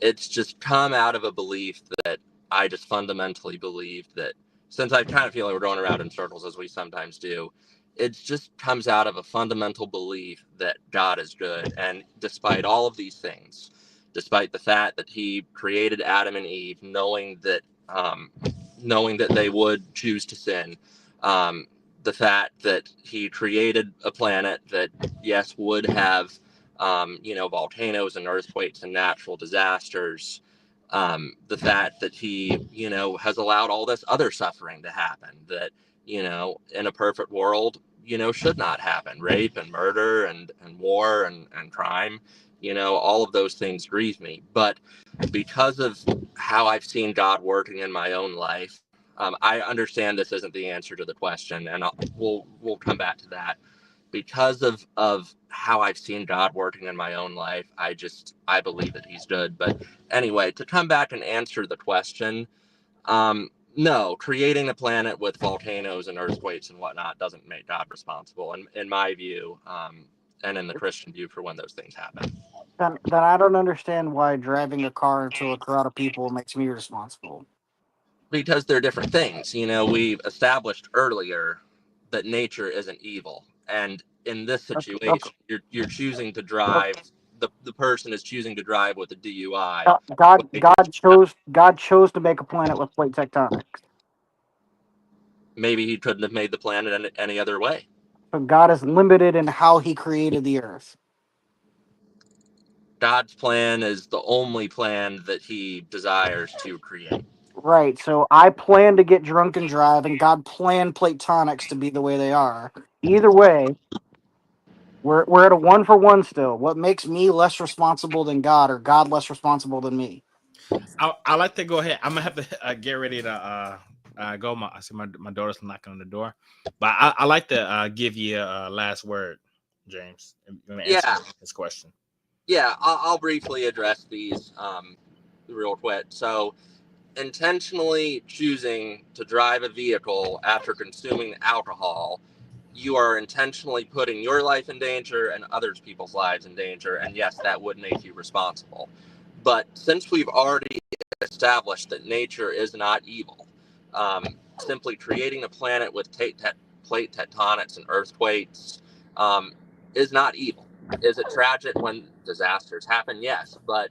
S2: It's just come out of a belief that I just fundamentally believe that, since I kind of feel like we're going around in circles as we sometimes do, it just comes out of a fundamental belief that God is good. And despite all of these things, despite the fact that he created Adam and Eve, knowing that they would choose to sin, the fact that he created a planet that, yes, would have volcanoes and earthquakes and natural disasters, the fact that he, has allowed all this other suffering to happen that, in a perfect world, should not happen. Rape and murder and war and crime, all of those things grieve me. But because of how I've seen God working in my own life, I understand this isn't the answer to the question, and we'll come back to that. Because of how I've seen God working in my own life, I believe that he's good. But anyway, to come back and answer the question, no, creating a planet with volcanoes and earthquakes and whatnot doesn't make God responsible, in my view, and in the Christian view, for when those things happen.
S3: Then I don't understand why driving a car into a crowd of people makes me responsible.
S2: Because they're different things. We've established earlier that nature isn't evil, and in this situation, you're choosing to drive. The person is choosing to drive with a DUI.
S3: God chose to make a planet with plate tectonics.
S2: Maybe he couldn't have made the planet any other way.
S3: So God is limited in how he created the earth.
S2: God's plan is the only plan that he desires to create.
S3: Right, so I plan to get drunk and drive, and God planned plate tectonics to be the way they are. Either way, we're at a 1-for-1 still. What makes me less responsible than God, or God less responsible than me?
S1: I like to go ahead. I'm gonna have to get ready to go. I see my daughter's knocking on the door, but I like to give you a last word, James.
S2: Yeah.
S1: This question.
S2: Yeah, I'll briefly address these real quick. So, intentionally choosing to drive a vehicle after consuming alcohol, you are intentionally putting your life in danger and other people's lives in danger. And yes, that would make you responsible. But since we've already established that nature is not evil, simply creating a planet with plate tectonics and earthquakes is not evil. Is it tragic when disasters happen? Yes. But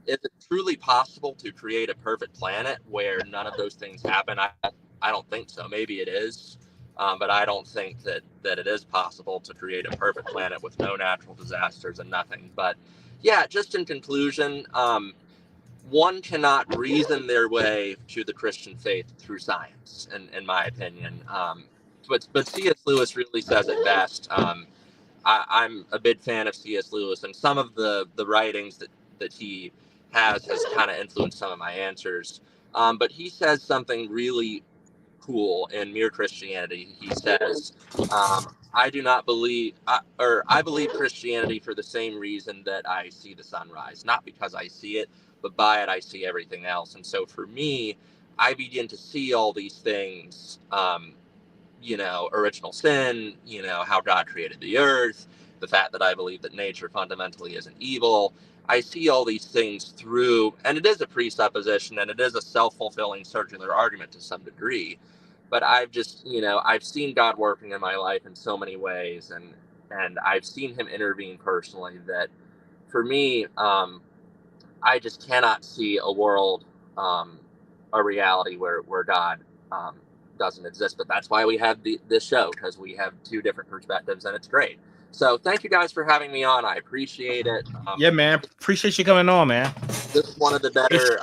S2: is it truly possible to create a perfect planet where none of those things happen? I don't think so. Maybe it is. But I don't think that it is possible to create a perfect planet with no natural disasters and nothing. But yeah, just in conclusion, one cannot reason their way to the Christian faith through science, in my opinion. But C.S. Lewis really says it best. I'm a big fan of C.S. Lewis, and some of the writings that he has kind of influenced some of my answers. But he says something really Cool in Mere Christianity. He says, I do not believe, I believe Christianity for the same reason that I see the sunrise, not because I see it, but by it I see everything else. And so for me, I begin to see all these things, original sin, how God created the earth, the fact that I believe that nature fundamentally isn't evil. I see all these things through, and it is a presupposition and it is a self-fulfilling circular argument to some degree. But I've just, I've seen God working in my life in so many ways, and I've seen him intervene personally that for me, I just cannot see a world, a reality where God doesn't exist. But that's why we have this show, because we have two different perspectives, and it's great. So thank you guys for having me on. I appreciate it.
S1: Yeah, man. Appreciate you coming on, man.
S2: This is one of the better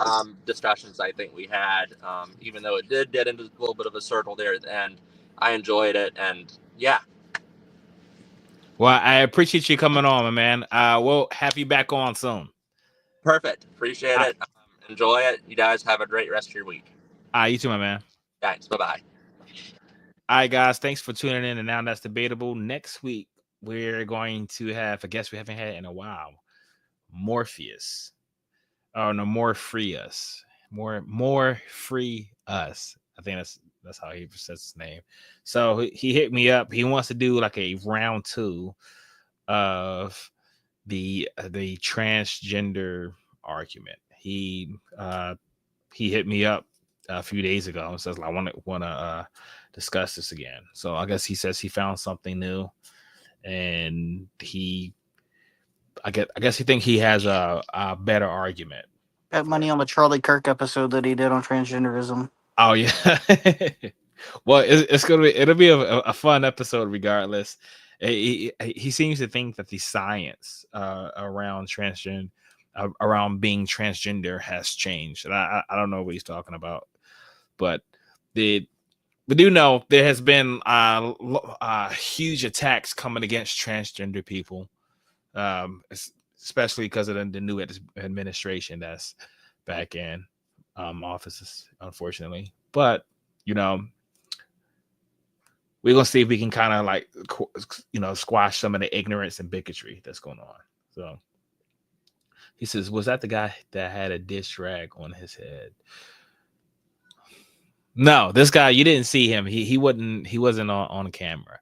S2: discussions I think we had, even though it did get into a little bit of a circle there at the end. I enjoyed it, and yeah.
S1: Well, I appreciate you coming on, my man. We'll have you back on soon.
S2: Perfect. Appreciate it. Enjoy it. You guys have a great rest of your week.
S1: You too, my man.
S2: Thanks. Bye-bye.
S1: All right, guys. Thanks for tuning in. And now that's debatable. Next week, we're going to have a guest we haven't had in a while. Morpheus. Oh, no, more free us. More free us. I think that's how he says his name. So he hit me up. He wants to do like a round 2 of the transgender argument. He hit me up a few days ago and says, I want to discuss this again. So I guess he says he found something new, and I guess he thinks he has a better argument.
S3: Bet money on the Charlie Kirk episode that he did on transgenderism.
S1: Oh yeah. Well, it'll be a fun episode regardless. He seems to think that the science around around being transgender has changed, and I don't know what he's talking about, but we do know there has been huge attacks coming against transgender people, especially because of the new administration that's back in offices, unfortunately. But we're gonna see if we can kind of like squash some of the ignorance and bigotry that's going on. So he says, was that the guy that had a dish rag on his head? No, this guy, you didn't see him. He wasn't on camera.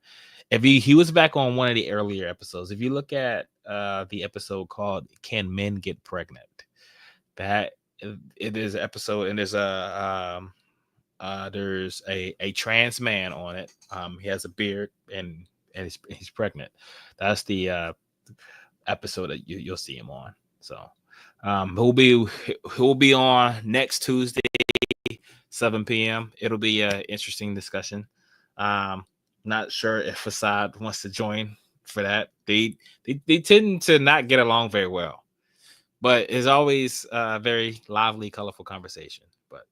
S1: If he was back on one of the earlier episodes. If you look at the episode called "Can Men Get Pregnant?", that it is an episode, and there's a trans man on it. He has a beard and he's pregnant. That's the episode that you'll see him on. So he'll be on next Tuesday, 7 p.m. It'll be an interesting discussion. Not sure if Facade wants to join for that. They tend to not get along very well, but it's always a very lively, colorful conversation. But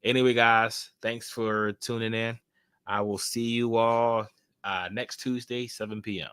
S1: anyway, guys, thanks for tuning in. I will see you all next Tuesday, 7 p.m.